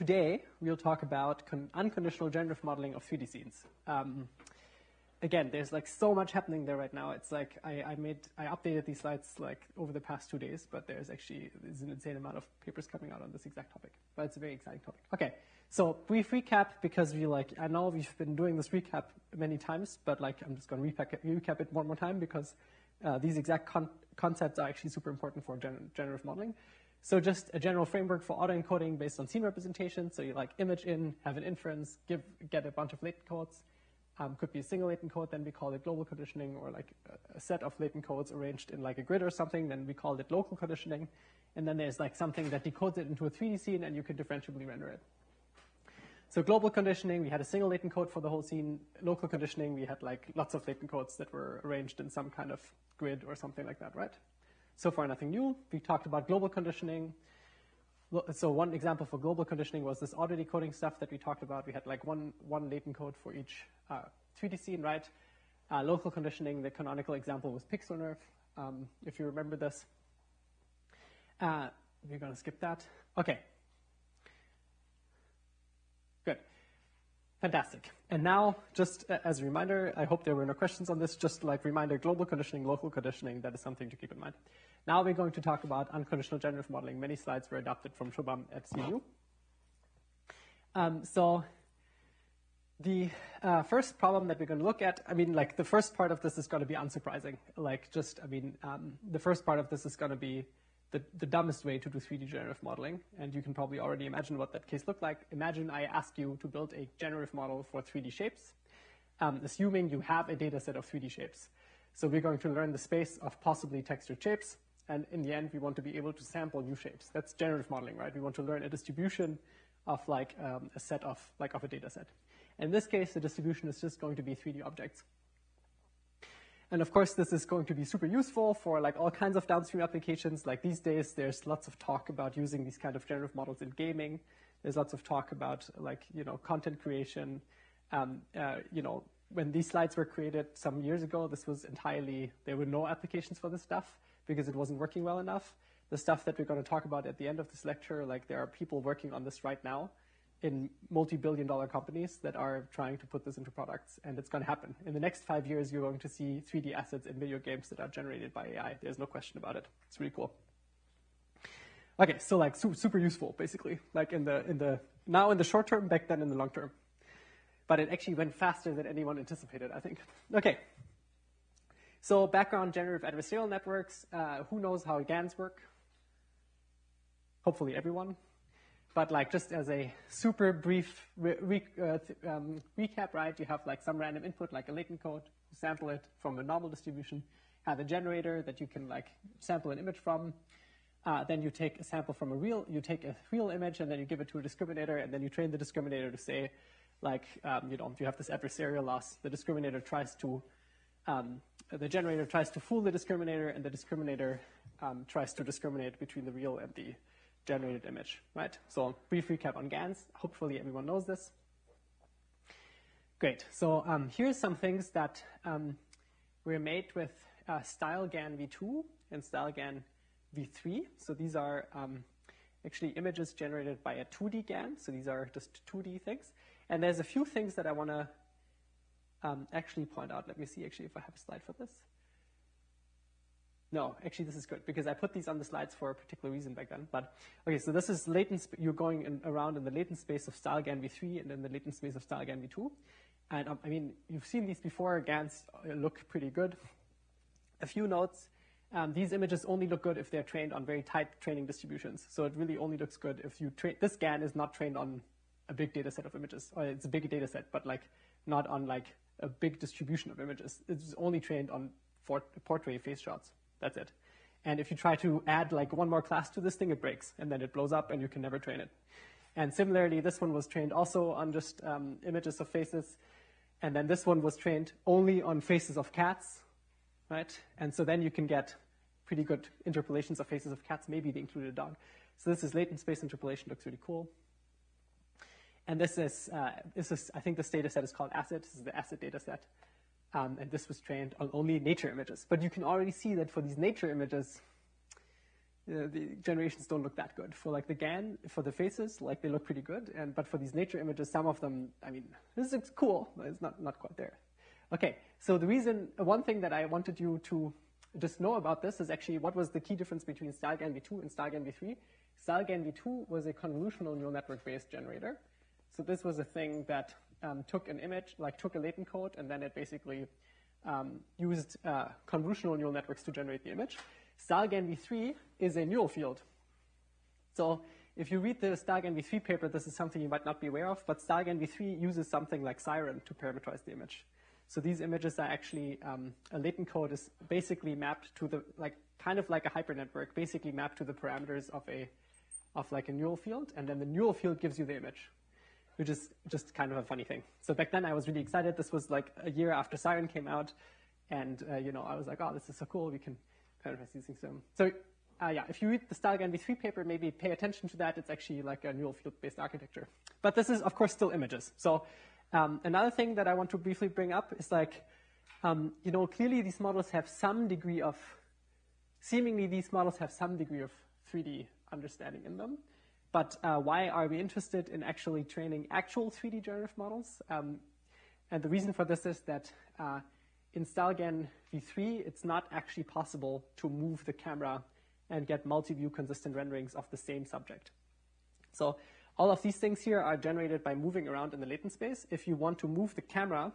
today we'll talk about unconditional generative modeling of 3D scenes. Again, there's like so much happening there right now. It's like I updated these slides like over the past 2 days, but there's an insane amount of papers coming out on this exact topic. But it's a very exciting topic. Okay, so brief recap, because I know we've been doing this recap many times, but like I'm just going to recap it one more time, because these exact concepts are actually super important for generative modeling. So just a general framework for autoencoding based on scene representation. So you like image in, have an inference, get a bunch of latent codes. Could be a single latent code, then we call it global conditioning, or like a set of latent codes arranged in like a grid or something, then we call it local conditioning. And then there's like something that decodes it into a 3D scene, and you can differentiably render it. So global conditioning, we had a single latent code for the whole scene. Local conditioning, we had like lots of latent codes that were arranged in some kind of grid or something like that, right? So far, nothing new. We talked about global conditioning. So one example for global conditioning was this auto decoding stuff that we talked about. We had like one latent code for each 3D scene, right? Local conditioning, the canonical example was pixel nerve, if you remember this. We're going to skip that. Okay. Good. Fantastic. And now, just as a reminder, I hope there were no questions on this, just like reminder, global conditioning, local conditioning, that is something to keep in mind. Now we're going to talk about unconditional generative modeling. Many slides were adopted from Shubham at CMU. So the first problem that we're going to look at, like the first part of this is going to be unsurprising. The first part of this is going to be the dumbest way to do 3D generative modeling. And you can probably already imagine what that case looked like. Imagine I ask you to build a generative model for 3D shapes, assuming you have a data set of 3D shapes. So we're going to learn the space of possibly textured shapes. And in the end, we want to be able to sample new shapes. That's generative modeling, right? We want to learn a distribution of like a set of a data set. In this case, the distribution is just going to be 3D objects. And of course, this is going to be super useful for like all kinds of downstream applications. Like these days, there's lots of talk about using these kind of generative models in gaming. There's lots of talk about like, content creation. When these slides were created some years ago, there were no applications for this stuff because it wasn't working well enough. The stuff that we're going to talk about at the end of this lecture, like there are people working on this right now in multi-billion-dollar companies that are trying to put this into products, and it's going to happen. In the next 5 years, you're going to see 3D assets in video games that are generated by AI. There's no question about it. It's really cool. Okay, so like super useful, basically, like now in the short term, back then in the long term. But it actually went faster than anyone anticipated, I think. Okay. So background generative adversarial networks. Who knows how GANs work? Hopefully everyone. But like just as a super brief recap, right? You have like some random input, like a latent code. You sample it from a normal distribution. Have a generator that you can like sample an image from. Then you take a sample from you take a real image, and then you give it to a discriminator, and then you train the discriminator to say, like, you have this adversarial loss. The discriminator the generator tries to fool the discriminator, and the discriminator tries to discriminate between the real and the generated image, right? So brief recap on GANs. Hopefully everyone knows this. Great. So here's some things that were made with StyleGAN v2 and StyleGAN v3. So these are actually images generated by a 2D GAN. So these are just 2D things. And there's a few things that I want to actually point out. Let me see actually if I have a slide for this. No, actually this is good because I put these on the slides for a particular reason back then. But okay, so this is latent. You're going around in the latent space of StyleGAN v3 and then the latent space of StyleGAN v2. And you've seen these before. GANs look pretty good. A few notes. These images only look good if they're trained on very tight training distributions. So it really only looks good if you train. This GAN is not trained on a big data set of images. Or it's a big data set, but like not on like a big distribution of images. It's only trained on portrait face shots. That's it. And if you try to add like one more class to this thing, it breaks, and then it blows up, and you can never train it. And similarly, this one was trained also on just images of faces, and then this one was trained only on faces of cats, right? And so then you can get pretty good interpolations of faces of cats. Maybe they included a dog. So this is latent space interpolation. Looks really cool. And this is I think this data set is called ACID. This is the ACID data set. And this was trained on only nature images. But you can already see that for these nature images, the generations don't look that good. For like the GAN, for the faces, like they look pretty good. But for these nature images, some of them, I mean, this looks cool, but it's not quite there. Okay, so one thing that I wanted you to just know about this is actually what was the key difference between StyleGAN v2 and StyleGAN v3. StyleGAN v2 was a convolutional neural network-based generator. So this was a thing that took an image, like took a latent code, and then it basically used convolutional neural networks to generate the image. StyleGAN v3 is a neural field. So if you read the StyleGAN v3 paper, this is something you might not be aware of, but StyleGAN v3 uses something like Siren to parameterize the image. So these images are actually, a latent code is basically mapped to the, kind of like a hypernetwork, basically mapped to the parameters of like a neural field, and then the neural field gives you the image, which is just kind of a funny thing. So back then I was really excited. This was like a year after Siren came out, and I was like, oh, this is so cool. We can parameterize these things. So yeah, if you read the StyleGAN v3 paper, maybe pay attention to that. It's actually like a neural field-based architecture. But this is, of course, still images. So another thing that I want to briefly bring up is like, clearly these models have some degree of, seemingly these models have some degree of 3D understanding in them. But why are we interested in actually training actual 3D generative models? And the reason for this is that in StyleGAN v3, it's not actually possible to move the camera and get multi-view consistent renderings of the same subject. So all of these things here are generated by moving around in the latent space. If you want to move the camera,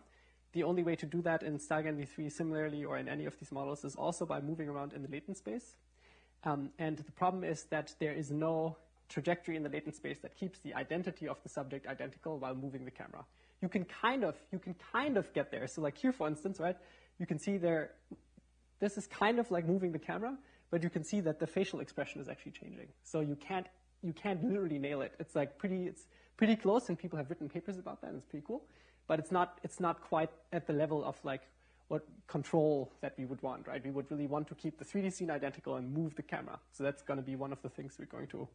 the only way to do that in StyleGAN v3 similarly or in any of these models is also by moving around in the latent space. And the problem is that there is no trajectory in the latent space that keeps the identity of the subject identical while moving the camera. You can kind of get there. So like here, for instance, right, you can see there, this is kind of like moving the camera, but you can see that the facial expression is actually changing. So you can't literally nail it. It's like it's pretty close, and people have written papers about that, and it's pretty cool. But it's not quite at the level of like what control that we would want, right? We would really want to keep the 3D scene identical and move the camera. So that's going to be one of the things we're going to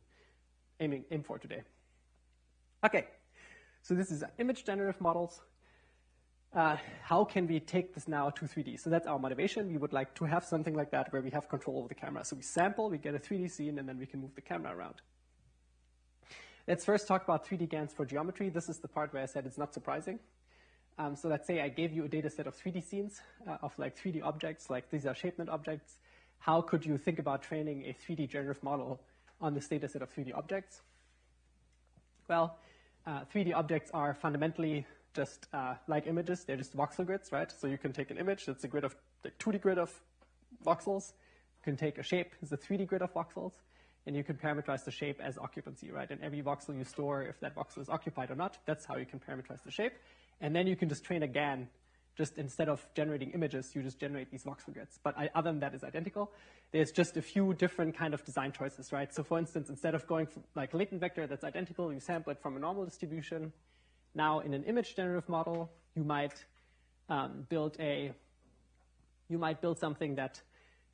aim for today. Okay, so this is image generative models. How can we take this now to 3D? So that's our motivation. We would like to have something like that where we have control over the camera. So we sample, we get a 3D scene, and then we can move the camera around. Let's first talk about 3D GANs for geometry. This is the part where I said it's not surprising. So let's say I gave you a data set of 3D scenes of like 3D objects, like these are ShapeNet objects. How could you think about training a 3D generative model on this data set of 3D objects? Well, 3D objects are fundamentally just like images. They're just voxel grids, right? So you can take an image that's a grid of, like 2D grid of voxels. You can take a shape, it's a 3D grid of voxels, and you can parameterize the shape as occupancy, right? And every voxel you store, if that voxel is occupied or not, that's how you can parameterize the shape. And then you can just train a GAN. Just instead of generating images, you just generate these voxel grids. But other than that, is identical. There's just a few different kind of design choices, right? So for instance, instead of going for like latent vector that's identical, you sample it from a normal distribution. Now in an image generative model, you might build something that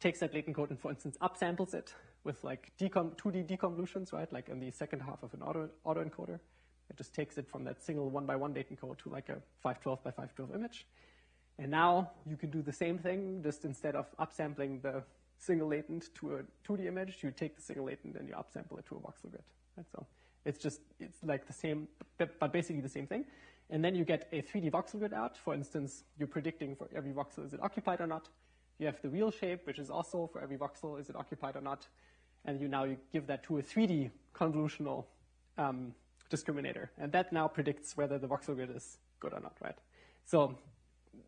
takes that latent code and, for instance, upsamples it with like 2D deconvolutions, right? Like in the second half of an autoencoder. It just takes it from that single 1x1 latent code to like a 512 by 512 image. And now you can do the same thing, just instead of upsampling the single latent to a 2D image, you take the single latent and you upsample it to a voxel grid. Right? So it's like the same, but basically the same thing. And then you get a 3D voxel grid out. For instance, you're predicting for every voxel, is it occupied or not? You have the real shape, which is also for every voxel, is it occupied or not? And you give that to a 3D convolutional discriminator. And that now predicts whether the voxel grid is good or not, right? So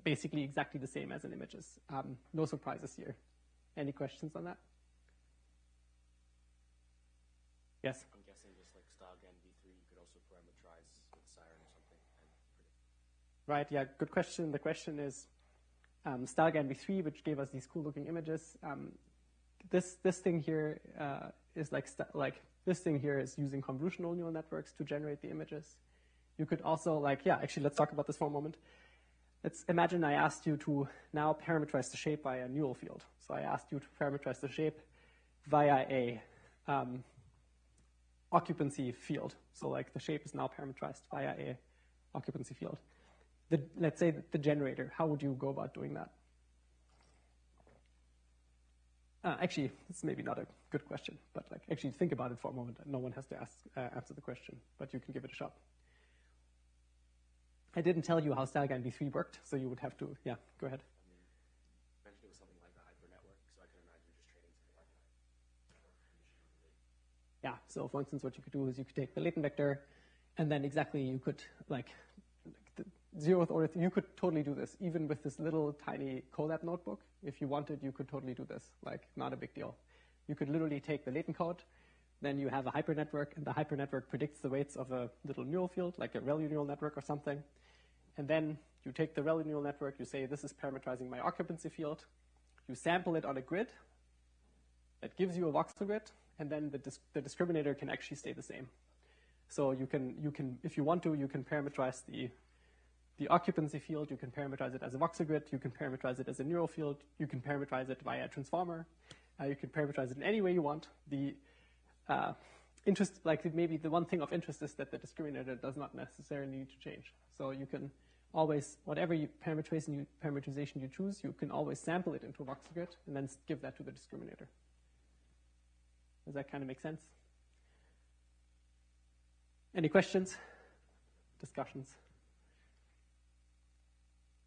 basically exactly the same as in images. No surprises here. Any questions on that? Yes? I'm guessing just like StyleGAN v3, you could also parameterize with Siren or something and predict. Right, yeah, good question. The question is StyleGAN v3, which gave us these cool looking images. This thing here is this thing here is using convolutional neural networks to generate the images. You could also actually let's talk about this for a moment. Let's imagine I asked you to now parameterize the shape via a neural field. So I asked you to parameterize the shape via a occupancy field. So like the shape is now parameterized via a occupancy field. Let's say the generator, how would you go about doing that? Actually, it's maybe not a good question, but like actually think about it for a moment. No one has to answer the question, but you can give it a shot. I didn't tell you how StyleGuide v3 worked, so you would have to, yeah, go ahead. Mentioned it was something like a hypernetwork, so I can imagine just training something like that. Yeah, so for instance, what you could do is you could take the latent vector, and then exactly you could, like the zeroth order, you could totally do this, even with this little tiny Colab notebook. If you wanted, you could totally do this, like not a big deal. You could literally take the latent code, then you have a hypernetwork, and the hypernetwork predicts the weights of a little neural field, like a ReLU neural network or something. And then you take the ReLU neural network, you say, this is parameterizing my occupancy field. You sample it on a grid that gives you a voxel grid, and then the discriminator can actually stay the same. So you can, if you want to, you can parameterize the occupancy field, you can parameterize it as a voxel grid, you can parameterize it as a neural field, you can parameterize it via a transformer, you can parameterize it in any way you want. The interest, like maybe the one thing of interest is that the discriminator does not necessarily need to change. So you can always, whatever parameterization you choose, you can always sample it into a voxel grid and then give that to the discriminator. Does that kind of make sense? Any questions? Discussions?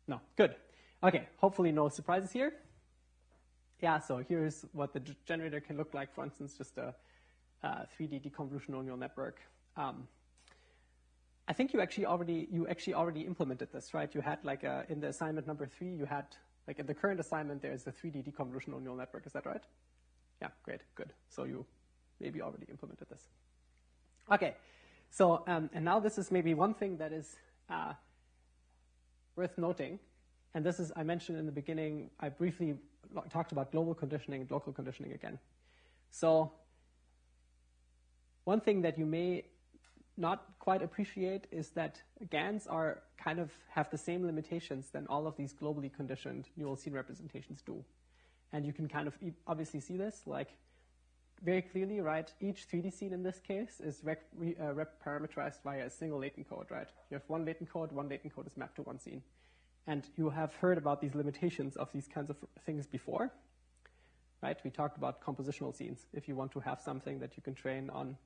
No, good. Okay, hopefully no surprises here. Yeah, so here's what the generator can look like. For instance, just a 3D deconvolutional neural network. I think you actually already implemented this, right? You had like in the assignment number 3, you had like in the current assignment there's a 3D deconvolutional neural network. Is that right? Yeah, great, good. So you maybe already implemented this. Okay, so and now this is maybe one thing that is worth noting, and this is, I mentioned in the beginning, I briefly talked about global conditioning and local conditioning again. So one thing that you may not quite appreciate is that GANs are kind of have the same limitations than all of these globally conditioned neural scene representations do. And you can kind of obviously see this, like very clearly, right? Each 3D scene in this case is parameterized via a single latent code, right? You have one latent code is mapped to one scene. And you have heard about these limitations of these kinds of things before, right? We talked about compositional scenes. If you want to have something that you can train on,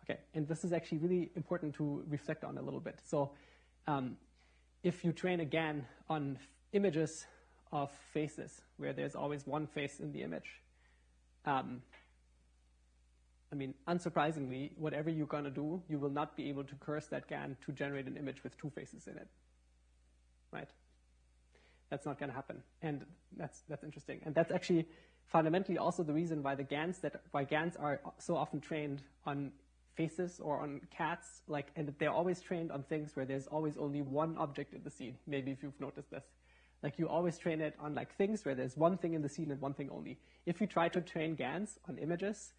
okay, and this is actually really important to reflect on a little bit. So if you train again on images of faces where there's always one face in the image, I mean, unsurprisingly, whatever you're going to do, you will not be able to curse that GAN to generate an image with two faces in it, right? That's not going to happen, and that's interesting. And that's actually fundamentally also the reason why why GANs are so often trained on faces or on cats, like, and they're always trained on things where there's always only one object in the scene. Maybe if you've noticed this, like you always train it on like things where there's one thing in the scene and one thing only. If you try to train GANs on images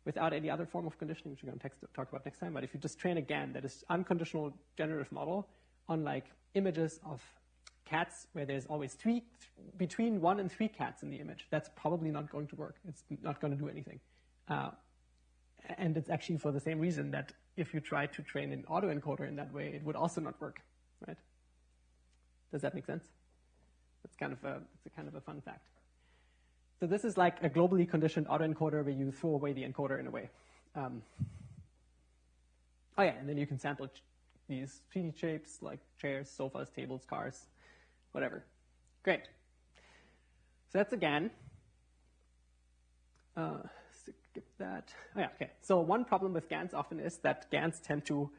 without any other form of conditioning, which we're going to talk about next time, but if you just train a GAN that is unconditional generative model on like images of cats where there's always between 1 and 3 cats in the image, that's probably not going to work. It's not going to do anything. And it's actually for the same reason that if you try to train an autoencoder in that way, it would also not work, right? Does that make sense? It's kind of a fun fact. So this is like a globally conditioned autoencoder where you throw away the encoder in a way. Oh yeah, and then you can sample these 3D shapes like chairs, sofas, tables, cars, whatever. Great. So that's a GAN. Skip that. Oh yeah, okay. So one problem with GANs often is that GANs tend to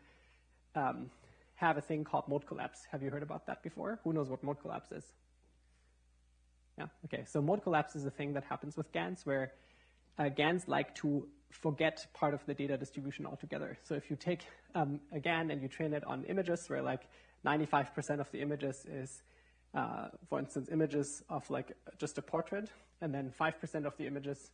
have a thing called mode collapse. Have you heard about that before? Who knows what mode collapse is? Yeah, okay. So mode collapse is a thing that happens with GANs where GANs like to forget part of the data distribution altogether. So if you take a GAN and you train it on images where like 95% of the images is, for instance, images of like just a portrait, and then 5% of the images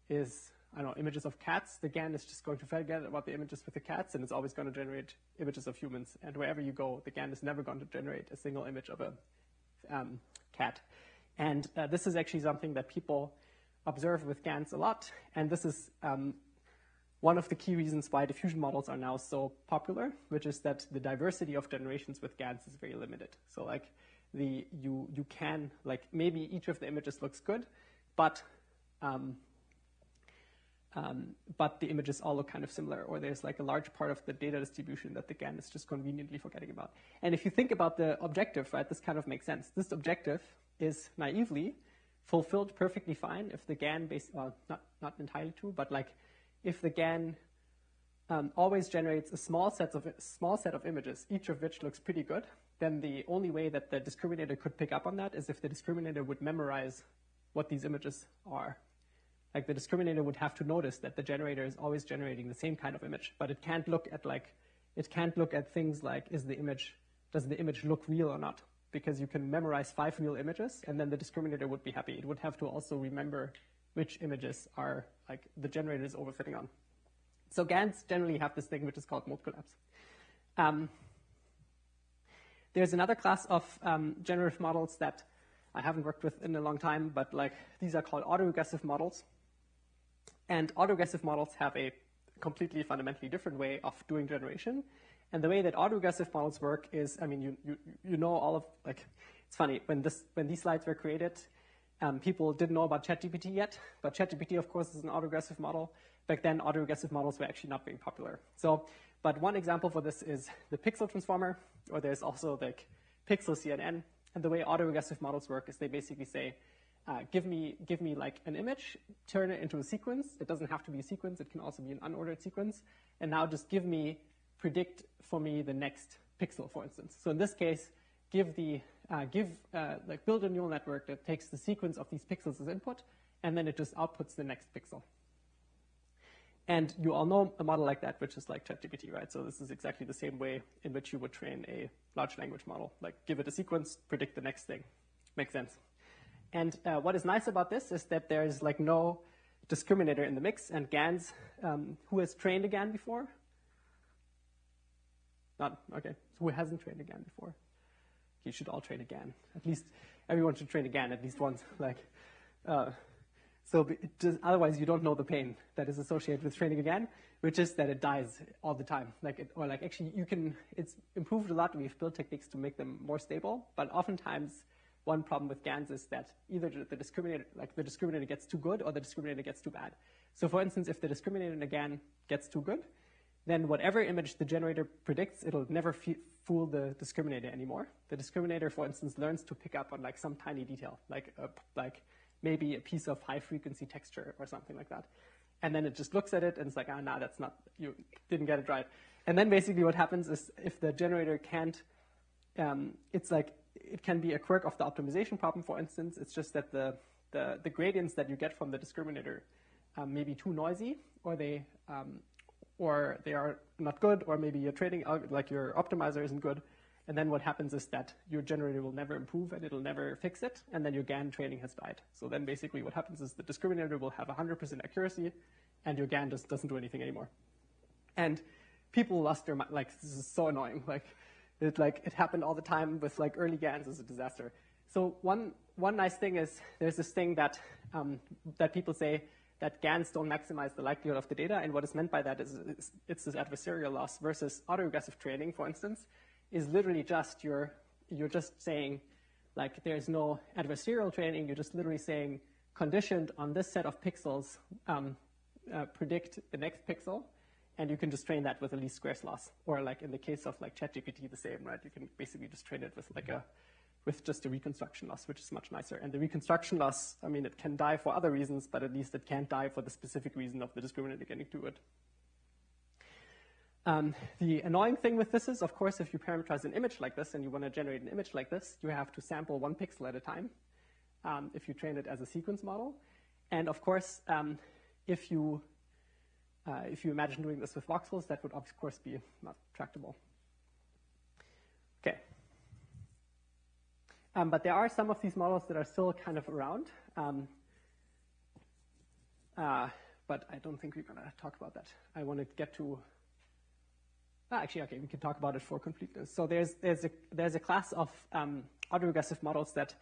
is, I don't know, images of cats, the GAN is just going to forget about the images with the cats, and it's always going to generate images of humans. And wherever you go, the GAN is never going to generate a single image of a cat. And this is actually something that people observe with GANs a lot. And this is one of the key reasons why diffusion models are now so popular, which is that the diversity of generations with GANs is very limited. So like you can, like maybe each of the images looks good, but but the images all look kind of similar, or there's like a large part of the data distribution that the GAN is just conveniently forgetting about. And if you think about the objective, right, this kind of makes sense. This objective is naively fulfilled perfectly fine if the GAN well, not entirely true, but like if the GAN always generates a small set of images, each of which looks pretty good, then the only way that the discriminator could pick up on that is if the discriminator would memorize what these images are. Like the discriminator would have to notice that the generator is always generating the same kind of image, but it can't look at things like does the image look real or not? Because you can memorize 5 real images, and then the discriminator would be happy. It would have to also remember which images are like the generator is overfitting on. So GANs generally have this thing which is called mode collapse. There's another class of generative models that I haven't worked with in a long time, but like these are called autoregressive models. And autoregressive models have a completely fundamentally different way of doing generation. And the way that autoregressive models work is, I mean, you know all of, like, it's funny, when these slides were created, people didn't know about ChatGPT yet, but ChatGPT, of course, is an autoregressive model. Back then, autoregressive models were actually not very popular. So, but one example for this is the pixel transformer, or there's also like pixel CNN. And the way autoregressive models work is they basically say, give me like an image, turn it into a sequence. It doesn't have to be a sequence. It can also be an unordered sequence. And now just predict for me the next pixel, for instance. So in this case, build a neural network that takes the sequence of these pixels as input, and then it just outputs the next pixel. And you all know a model like that, which is like ChatGPT, right? So this is exactly the same way in which you would train a large language model. Like give it a sequence, predict the next thing. Makes sense. And what is nice about this is that there is like no discriminator in the mix, and GANs, who has trained a GAN before? Not, okay. So who hasn't trained a GAN before? You should all train a GAN. At least everyone should train a GAN at least once. Otherwise, you don't know the pain that is associated with training a GAN, which is that it dies all the time. It's improved a lot. We've built techniques to make them more stable, but oftentimes one problem with GANs is that either the discriminator gets too good or the discriminator gets too bad. So for instance, if the discriminator in a GAN gets too good, then whatever image the generator predicts, it'll never fool the discriminator anymore. The discriminator, for instance, learns to pick up on like some tiny detail, like maybe a piece of high-frequency texture or something like that. And then it just looks at it and it's like, that's not, you didn't get it right. And then basically what happens is if the generator can't, it's like, it can be a quirk of the optimization problem, for instance. It's just that the gradients that you get from the discriminator may be too noisy, or they are not good, or maybe your training, like your optimizer isn't good. And then what happens is that your generator will never improve and it'll never fix it, and then your GAN training has died. So then basically what happens is the discriminator will have 100% accuracy, and your GAN just doesn't do anything anymore. And people lost their mind. Like, this is so annoying. It happened all the time with like early GANs. It's a disaster. So one nice thing is there's this thing that people say that GANs don't maximize the likelihood of the data, and what is meant by that is it's this adversarial loss versus autoregressive training, for instance, is literally just you're just saying like there's no adversarial training. You're just literally saying conditioned on this set of pixels, predict the next pixel. And you can just train that with a least squares loss, or like in the case of like ChatGPT, the same, right? You can basically just train it with just a reconstruction loss, which is much nicer. And the reconstruction loss, I mean, it can die for other reasons, but at least it can't die for the specific reason of the discriminator getting too good. The annoying thing with this is, of course, if you parameterize an image like this and you want to generate an image like this, you have to sample 1 pixel at a time if you train it as a sequence model. And of course, if you imagine doing this with voxels, that would, of course, be not tractable. Okay. But there are some of these models that are still kind of around. But I don't think we're going to talk about that. I want to get to... actually, okay, we can talk about it for completeness. So there's a class of autoregressive models that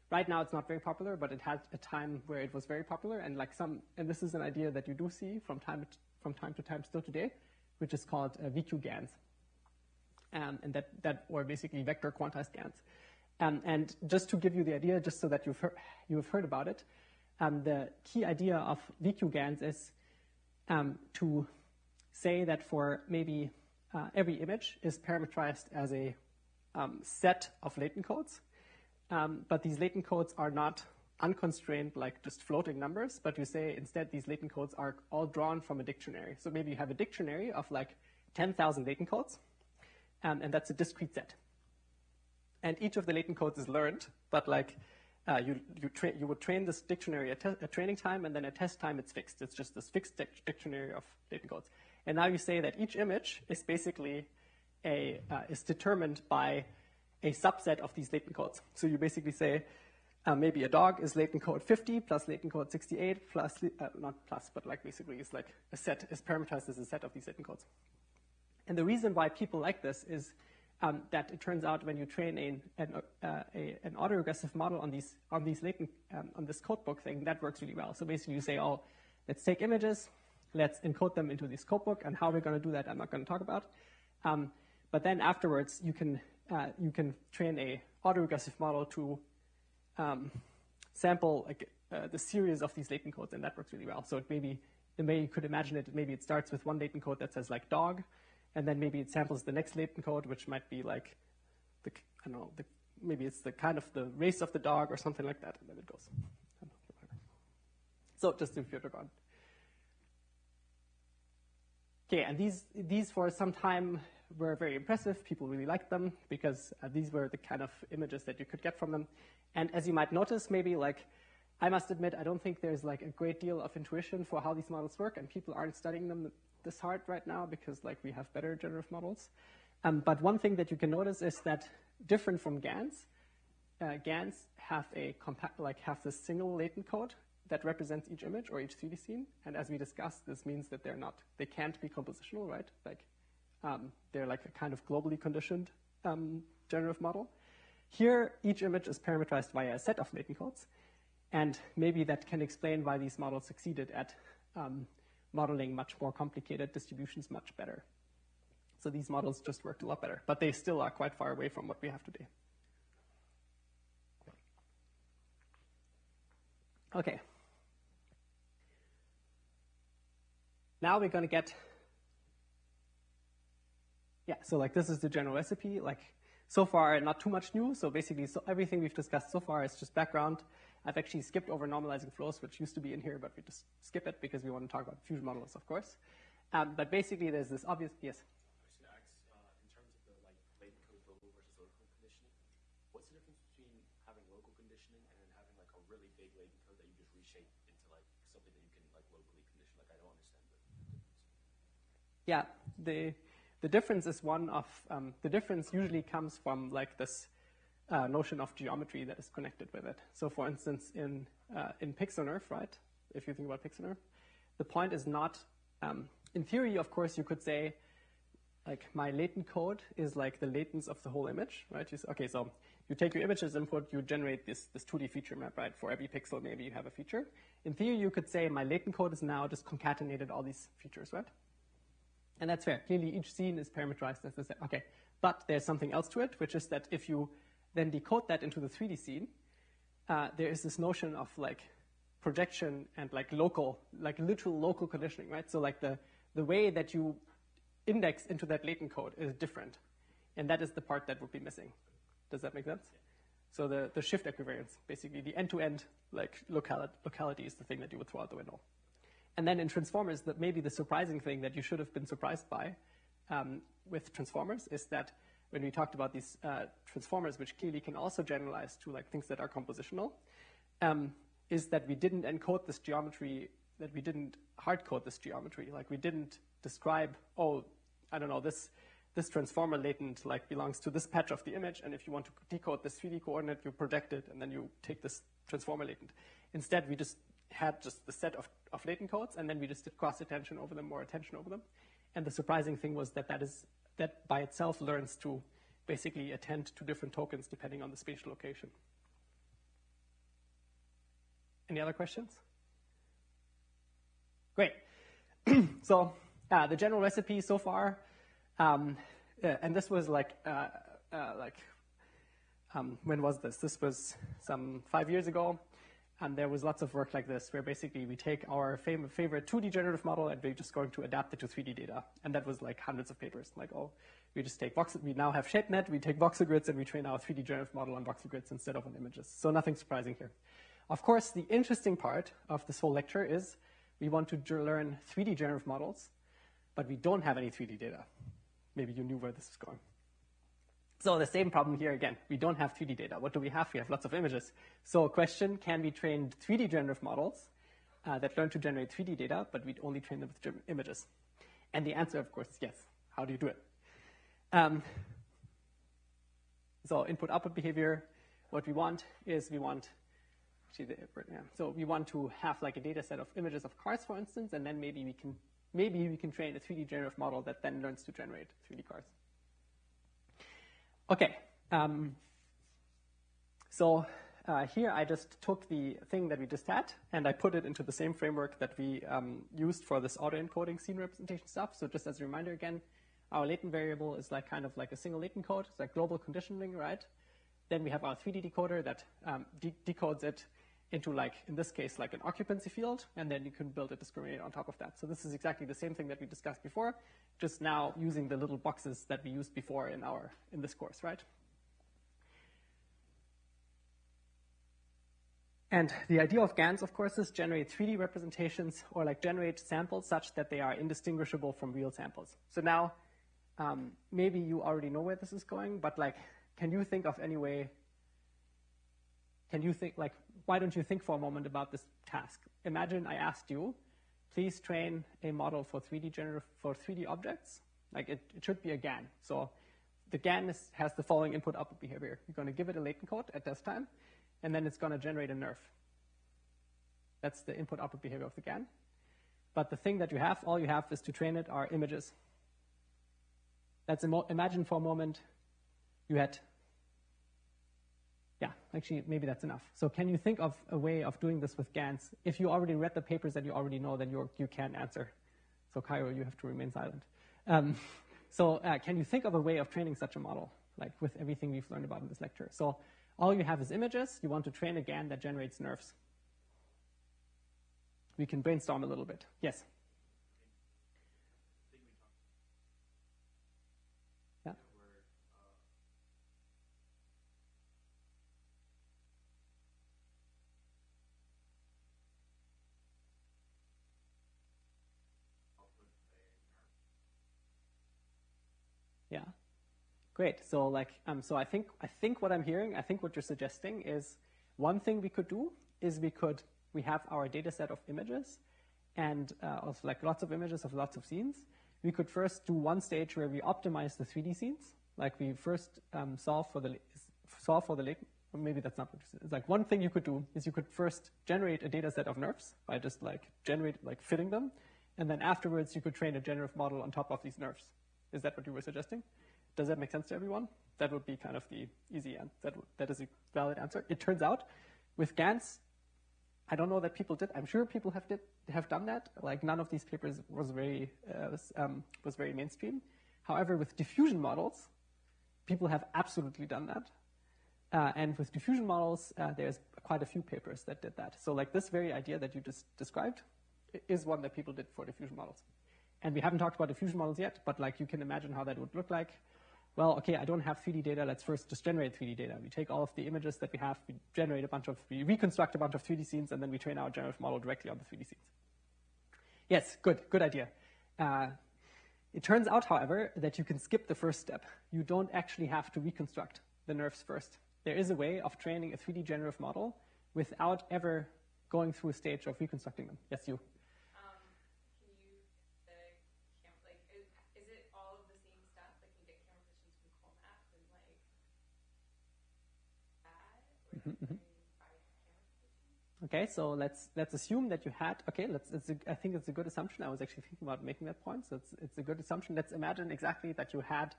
right now, it's not very popular, but it had a time where it was very popular, and this is an idea that you do see from time to time still today, which is called VQ GANs, and that or basically vector quantized GANs. And just to give you the idea, just so that you've heard about it, the key idea of VQ-GANs is to say that for maybe every image is parameterized as a set of latent codes, but these latent codes are not unconstrained, like just floating numbers, but you say instead these latent codes are all drawn from a dictionary. So maybe you have a dictionary of like 10,000 latent codes, and that's a discrete set. And each of the latent codes is learned, but like you would train this dictionary at training time, and then at test time it's fixed. It's just this fixed dictionary of latent codes. And now you say that each image is basically is determined by a subset of these latent codes. So you basically say maybe a dog is latent code 50 plus latent code 68 plus, not plus, but like basically it's like a set, is parameterized as a set of these latent codes. And the reason why people like this is that it turns out when you train an autoregressive model on these latent on this codebook thing, that works really well. So basically you say, oh, let's take images, let's encode them into this codebook, and how we're going to do that I'm not going to talk about. But then afterwards you can train a autoregressive model to sample like the series of these latent codes, and that works really well. So it maybe the way you could imagine it, maybe it starts with one latent code that says like dog, and then maybe it samples the next latent code, which might be like maybe it's the kind of the race of the dog or something like that, and then it goes. So just to further on. Okay, and these for some time were very impressive. People really liked them because these were the kind of images that you could get from them. And as you might notice, maybe like, I must admit, I don't think there's like a great deal of intuition for how these models work, and people aren't studying them this hard right now because like we have better generative models. But one thing that you can notice is that different from GANs, GANs have have this single latent code that represents each image or each 3D scene. And as we discussed, this means that they can't be compositional, right? Like they're like a kind of globally conditioned generative model. Here, each image is parameterized via a set of latent codes. And maybe that can explain why these models succeeded at modeling much more complicated distributions much better. So these models just worked a lot better, but they still are quite far away from what we have today. Okay. Now we're going to get, so like this is the general recipe. Like so far, not too much new. So basically, everything we've discussed so far is just background. I've actually skipped over normalizing flows, which used to be in here, but we just skip it because we want to talk about fusion models, of course. But basically, there's this obvious, yes? I was going to ask, in terms of the like latent code global versus local conditioning, what's the difference between having local conditioning and then having like a really big latent code that you just reshape into like something that you can like locally condition? Like I don't understand the difference. Yeah, the difference is one of the difference usually comes from like this notion of geometry that is connected with it. So for instance, in PixelNerf, right? If you think about PixelNerf, the point is not, in theory, of course, you could say, like my latent code is like the latence of the whole image, right? Okay, so you take your image as input, you generate this 2D feature map, right? For every pixel, maybe you have a feature. In theory, you could say my latent code is now just concatenated all these features, right? And that's fair. Clearly, each scene is parameterized as a set. Okay, but there's something else to it, which is that if you then decode that into the 3D scene, there is this notion of like projection and like local, like literal local conditioning, right? So like the way that you index into that latent code is different. And that is the part that would be missing. Does that make sense? So the shift equivariance, basically the end-to-end like locality is the thing that you would throw out the window. And then in transformers, that maybe the surprising thing that you should have been surprised by with transformers is that when we talked about these transformers, which clearly can also generalize to like things that are compositional, is that we didn't encode this geometry, that we didn't hard code this geometry. Like we didn't describe, oh, I don't know, this transformer latent like belongs to this patch of the image, and if you want to decode this 3D coordinate, you project it, and then you take this transformer latent. Instead, we just had just the set of latent codes, and then we just did cross-attention over them or attention over them. And the surprising thing was that that by itself learns to basically attend to different tokens depending on the spatial location. Any other questions? Great. So the general recipe so far, and this was like when was this? This was some 5 years ago. And there was lots of work like this, where basically we take our favorite 2D generative model and we're just going to adapt it to 3D data. And that was like hundreds of papers. Like, oh, we just take we now have ShapeNet, we take voxel grids, and we train our 3D generative model on voxel grids instead of on images. So nothing surprising here. Of course, the interesting part of this whole lecture is we want to learn 3D generative models, but we don't have any 3D data. Maybe you knew where this was going. So the same problem here again. We don't have 3D data. What do we have? We have lots of images. So question, can we train 3D generative models that learn to generate 3D data, but we only train them with images? And the answer, of course, is yes. How do you do it? So input-output behavior, what we want is we want to have like a data set of images of cars, for instance, and then maybe we can train a 3D generative model that then learns to generate 3D cars. Okay, here I just took the thing that we just had and I put it into the same framework that we used for this auto-encoding scene representation stuff. So just as a reminder again, our latent variable is like kind of like a single latent code. It's like global conditioning, right? Then we have our 3D decoder that decodes it into, like, in this case, like an occupancy field, and then you can build a discriminator on top of that. So this is exactly the same thing that we discussed before, just now using the little boxes that we used before in this course, right? And the idea of GANs, of course, is generate 3D representations or like generate samples such that they are indistinguishable from real samples. So now, maybe you already know where this is going, but like, can you think of any way? Can you think, like, why don't you think for a moment about this task? Imagine I asked you, please train a model for 3D objects. Like it should be a GAN. So the GAN has the following input-output behavior. You're going to give it a latent code at test time, and then it's going to generate a nerf. That's the input-output behavior of the GAN. But the thing that all you have is to train it are images. Imagine for a moment you had. Yeah, actually, maybe that's enough. So can you think of a way of doing this with GANs? If you already read the papers that you already know, then you can answer. So Cairo, you have to remain silent. Can you think of a way of training such a model, like with everything we've learned about in this lecture? So all you have is images. You want to train a GAN that generates nerfs. We can brainstorm a little bit. Yes? Yeah. Yeah, great. So like, so I think what I'm hearing, I think what you're suggesting is one thing we could do is we have our data set of images and of like lots of images of lots of scenes. We could first do one stage where we optimize the 3D scenes. Like we first solve for the latent. Maybe that's not what you said. It's like one thing you could do is you could first generate a data set of nerfs by just like fitting them, and then afterwards you could train a generative model on top of these nerfs. Is that what you were suggesting? Does that make sense to everyone? That would be kind of the easy answer. That is a valid answer. It turns out with GANs, I don't know that people did. I'm sure people have done that. Like none of these papers was very mainstream. However, with diffusion models, people have absolutely done that. And with diffusion models, there's quite a few papers that did that. So like this very idea that you just described is one that people did for diffusion models. And we haven't talked about diffusion models yet, but like you can imagine how that would look like. Well, okay, I don't have 3D data. Let's first just generate 3D data. We take all of the images that we have, we reconstruct a bunch of 3D scenes, and then we train our generative model directly on the 3D scenes. Yes, good idea. It turns out, however, that you can skip the first step. You don't actually have to reconstruct the nerfs first. There is a way of training a 3D generative model without ever going through a stage of reconstructing them. Yes, you. Okay, so let's assume that you had. Okay, I think it's a good assumption. I was actually thinking about making that point, so it's a good assumption. Let's imagine exactly that you had.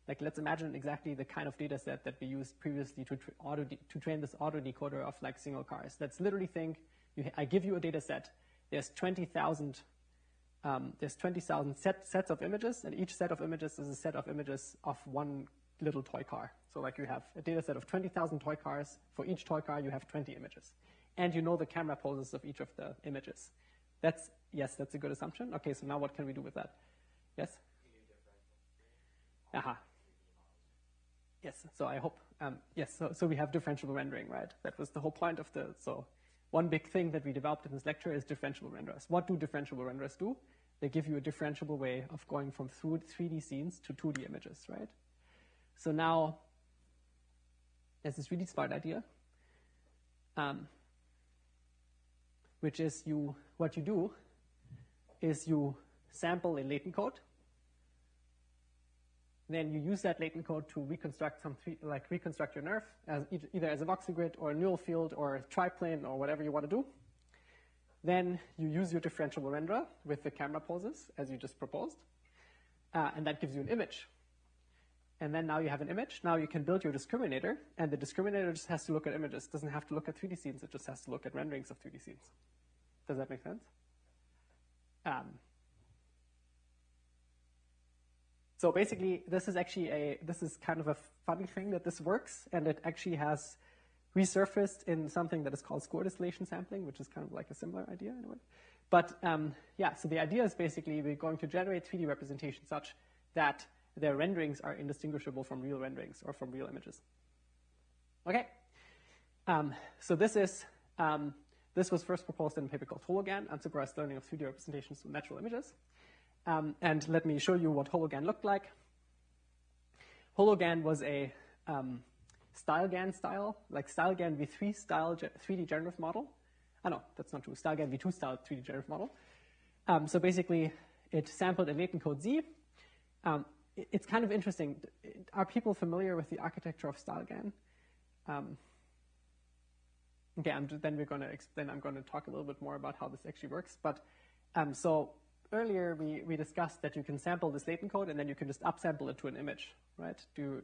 Like, let's imagine exactly the kind of data set that we used previously to train this auto decoder of like single cars. Let's literally think. I give you a data set. There's 20,000. There's 20,000 sets of images, and each set of images is a set of images of one little toy car. So like you have a data set of 20,000 toy cars. For each toy car, you have 20 images. And you know the camera poses of each of the images. Yes, that's a good assumption. Okay, so now what can we do with that? Yes? Aha. Yes, so I hope, yes, so we have differentiable rendering, right? That was the whole point of so one big thing that we developed in this lecture is differentiable renderers. What do differentiable renderers do? They give you a differentiable way of going from 3D scenes to 2D images, right? So now, there's this really smart idea, which is what you do is you sample a latent code. Then you use that latent code to reconstruct reconstruct your nerve either as a voxel grid or a neural field or a triplane or whatever you want to do. Then you use your differentiable renderer with the camera poses as you just proposed, and that gives you an image. And then now you have an image. Now you can build your discriminator, and the discriminator just has to look at images. It doesn't have to look at 3D scenes. It just has to look at renderings of 3D scenes. Does that make sense? So basically, this is kind of a funny thing that this works, and it actually has resurfaced in something that is called score distillation sampling, which is kind of like a similar idea in a way. But yeah, so the idea is basically we're going to generate 3D representations such that their renderings are indistinguishable from real renderings or from real images. Okay, so this was first proposed in a paper called Hologan, Unsupervised Learning of 3D Representations of Natural Images. And let me show you what Hologan looked like. Hologan was a StyleGAN style, like StyleGAN v3 style 3D generative model. Oh, no, that's not true. StyleGAN v2 style 3D generative model. So basically, it sampled a latent code Z. It's kind of interesting. Are people familiar with the architecture of StyleGAN? Okay, I'm going to talk a little bit more about how this actually works. But so earlier we discussed that you can sample this latent code and then you can just upsample it to an image, right? Do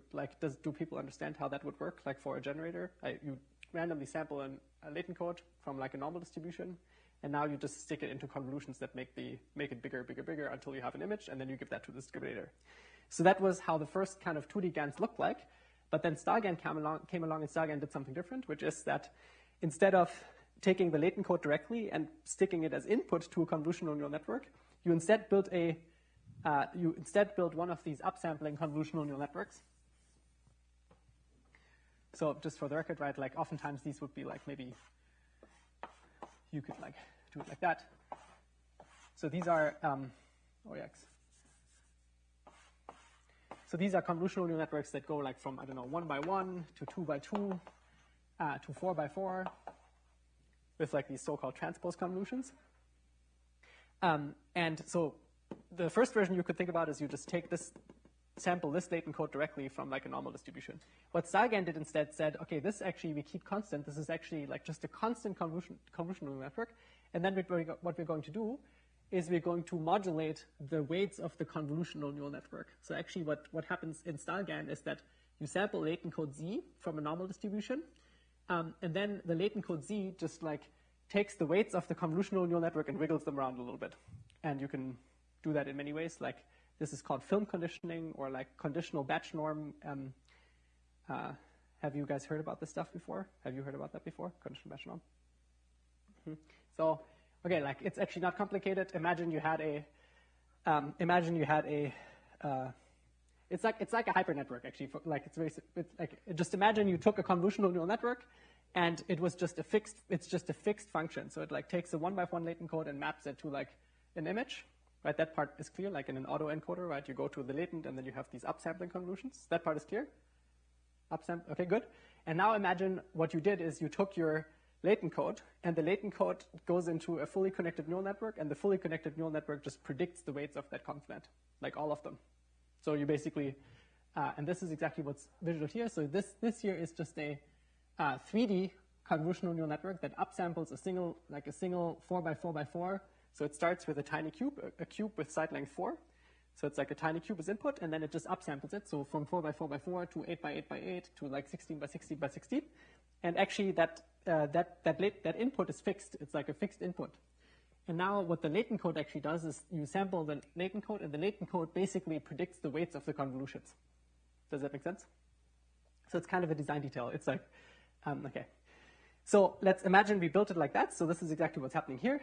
people understand how that would work? Like for a generator, you randomly sample a latent code from like a normal distribution, and now you just stick it into convolutions that make it bigger, bigger, bigger until you have an image, and then you give that to the discriminator. So that was how the first kind of 2D GANs looked like. But then StyleGAN came along and StyleGAN did something different, which is that instead of taking the latent code directly and sticking it as input to a convolutional neural network, you instead build one of these upsampling convolutional neural networks. So just for the record, right, like oftentimes these would be like maybe you could like do it like that. So these are So these are convolutional neural networks that go like from, I don't know, 1 by 1 to 2 by 2 to 4 by 4 with like these so-called transpose convolutions. And so the first version you could think about is you just take this, sample this latent code directly from like a normal distribution. What StyleGAN did instead said, okay, this actually we keep constant. This is actually like just a constant convolutional network. And then what we're going to do is we're going to modulate the weights of the convolutional neural network. So actually what happens in StyleGAN is that you sample latent code Z from a normal distribution, and then the latent code Z just like takes the weights of the convolutional neural network and wiggles them around a little bit. And you can do that in many ways. Like this is called film conditioning or like conditional batch norm. Have you guys heard about this stuff before? Have you heard about that before? Conditional batch norm? Mm-hmm. So, okay, like it's actually not complicated. Imagine you had a, it's like a hypernetwork actually. Just imagine you took a convolutional neural network, and it was just it's just a fixed function. So it like takes a 1-by-1 latent code and maps it to like an image, right? That part is clear. Like in an autoencoder, right? You go to the latent, and then you have these upsampling convolutions. That part is clear. Okay, good. And now imagine what you did is you took your latent code, and the latent code goes into a fully connected neural network, and the fully connected neural network just predicts the weights of that convnet, like all of them. So you basically, and this is exactly what's visual here. So this here is just a 3D convolutional neural network that upsamples a single 4x4x4. So it starts with a tiny cube, a cube with side length 4. So it's like a tiny cube is input, and then it just upsamples it. So from 4x4x4 to 8x8x8 to like 16x16x16. And actually that input is fixed. It's like a fixed input. And now what the latent code actually does is you sample the latent code, and the latent code basically predicts the weights of the convolutions. Does that make sense? So it's kind of a design detail. It's like, okay. So let's imagine we built it like that. So this is exactly what's happening here.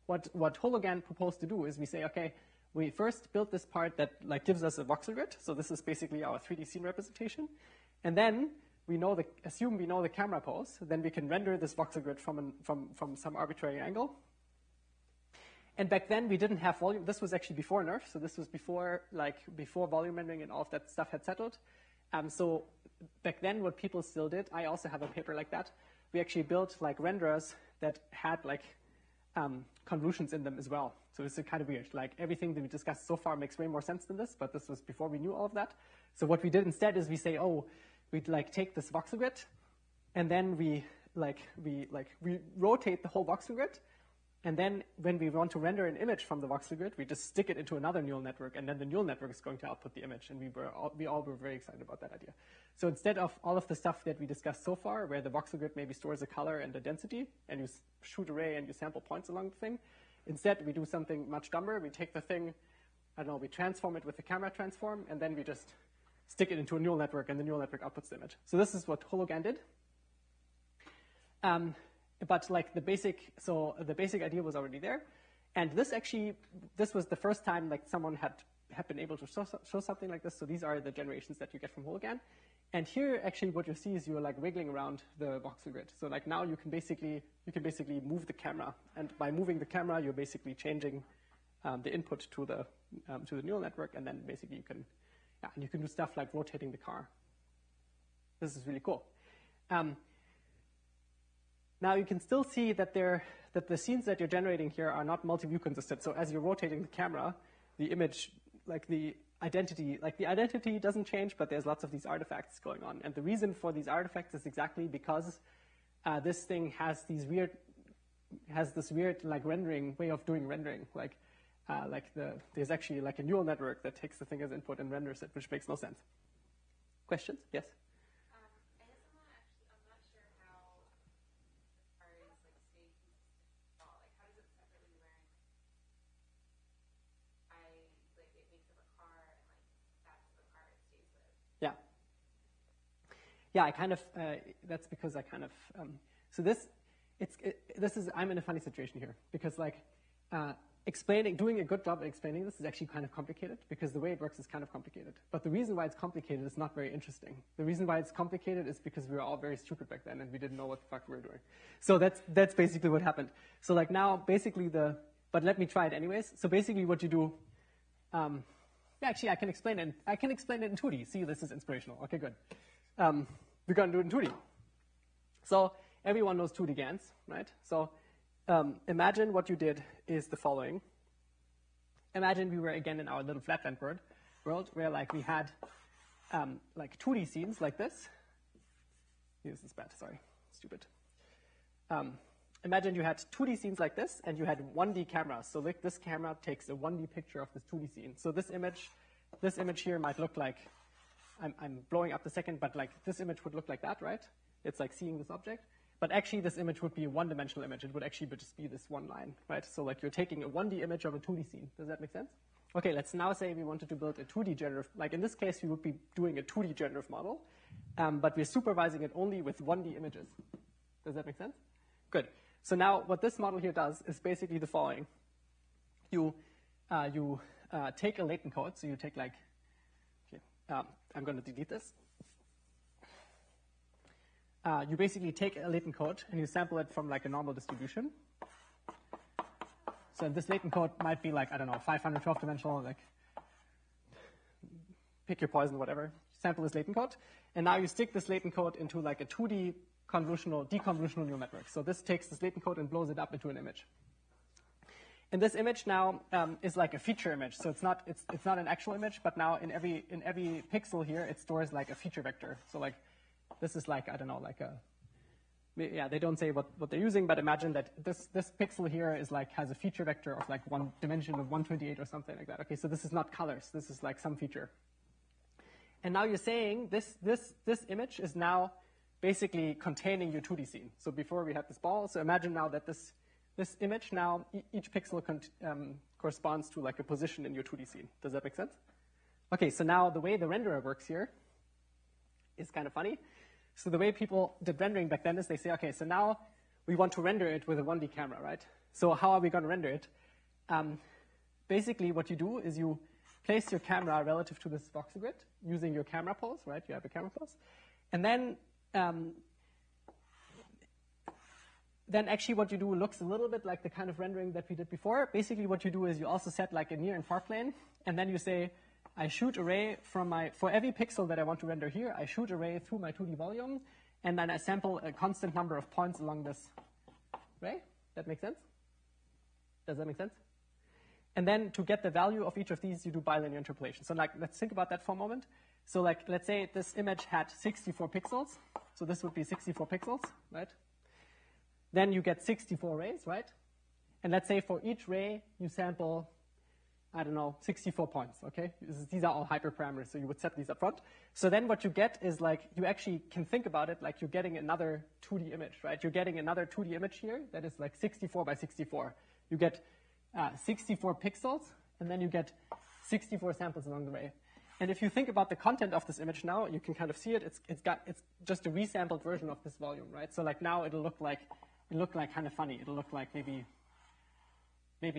What Hologan proposed to do is we say, okay, we first built this part that like gives us a voxel grid. So this is basically our 3D scene representation. And then assume we know the camera pose. Then we can render this voxel grid from some arbitrary angle. And back then we didn't have volume. This was actually before NERF. So this was before volume rendering and all of that stuff had settled. So back then what people still did, I also have a paper like that. We actually built like renderers that had like convolutions in them as well. So it's kind of weird. Like everything that we discussed so far makes way more sense than this, but this was before we knew all of that. So what we did instead is we say, oh, we'd like take this voxel grid, and then we rotate the whole voxel grid, and then when we want to render an image from the voxel grid, we just stick it into another neural network, and then the neural network is going to output the image. And we all were very excited about that idea. So instead of all of the stuff that we discussed so far, where the voxel grid maybe stores a color and a density, and you shoot array and you sample points along the thing, instead we do something much dumber. We take the thing, I don't know, we transform it with the camera transform, and then we just stick it into a neural network, and the neural network outputs the image. So this is what Hologan did. But like the basic idea was already there. And this was the first time like someone had been able to show something like this. So these are the generations that you get from Hologan. And here actually what you see is you're like wiggling around the voxel grid. So like now you can basically move the camera. And by moving the camera, you're basically changing the input to the neural network. And then basically you can do stuff like rotating the car. This is really cool. Now you can still see that the scenes that you're generating here are not multi-view consistent. So as you're rotating the camera, the image, the identity doesn't change, but there's lots of these artifacts going on. And the reason for these artifacts is exactly because this thing has this weird like rendering way of doing rendering. There's actually like a neural network that takes the thing as input and renders it, which makes no sense. Questions? Yes? Yeah, that's because I'm in a funny situation here because doing a good job at explaining this is actually kind of complicated because the way it works is kind of complicated. But the reason why it's complicated is not very interesting. The reason why it's complicated is because we were all very stupid back then and we didn't know what the fuck we were doing. So that's basically what happened. So like now basically but let me try it anyways. So basically what you do, actually I can explain it in 2D. See, this is inspirational. Okay, good. We're going to do it in 2D. So everyone knows 2D GANs, right? So imagine what you did is the following. Imagine we were again in our little flatland world where we had 2D scenes like this. This is bad, sorry, stupid. Imagine you had 2D scenes like this and you had 1D cameras. So this camera takes a 1D picture of this 2D scene. So this image here might look like, I'm blowing up the second, but this image would look like that, right? It's like seeing this object. But actually, this image would be a one-dimensional image. It would actually just be this one line, right? So you're taking a 1D image of a 2D scene. Does that make sense? Okay, let's now say we wanted to build a 2D generative. In this case, we would be doing a 2D generative model, but we're supervising it only with 1D images. Does that make sense? Good. So now what this model here does is basically the following. You take a latent code. So you take I'm going to delete this. You basically take a latent code and you sample it from a normal distribution. So this latent code might be 512 dimensional, pick your poison, whatever. Sample this latent code. And now you stick this latent code into a 2D deconvolutional neural network. So this takes this latent code and blows it up into an image. And this image now is like a feature image. So it's not an actual image, but now in every pixel here, it stores a feature vector. So this is they don't say what they're using, but imagine that this pixel here is has a feature vector of one dimension of 128 or something like that. Okay, so this is not colors. This is some feature. And now you're saying this image is now basically containing your 2D scene. So before we had this ball. So imagine now that this image now, each pixel corresponds to a position in your 2D scene. Does that make sense? Okay, so now the way the renderer works here is kind of funny. So the way people did rendering back then is they say, okay, so now we want to render it with a 1D camera, right? So how are we going to render it? Basically, what you do is you place your camera relative to this voxel grid using your camera pose, right? You have a camera pose. And then actually what you do looks a little bit like the kind of rendering that we did before. Basically what you do is you also set like a near and far plane, and then you say, I shoot array for every pixel that I want to render here, I shoot array through my 2D volume, and then I sample a constant number of points along this array. That makes sense? Does that make sense? And then to get the value of each of these, you do bilinear interpolation. So like, let's think about that for a moment. So like, let's say this image had 64 pixels. So this would be 64 pixels, right? Then you get 64 rays, right? And let's say for each ray, you sample, I don't know, 64 points, okay? These are all hyperparameters, so you would set these up front. So then what you get is like, you actually can think about it like you're getting another 2D image, right? You're getting another 2D image here that is like 64 by 64. You get 64 pixels, and then you get 64 samples along the way. And if you think about the content of this image now, you can kind of see it. It's just a resampled version of this volume, right? So like now it'll look like kind of funny. It'll look like maybe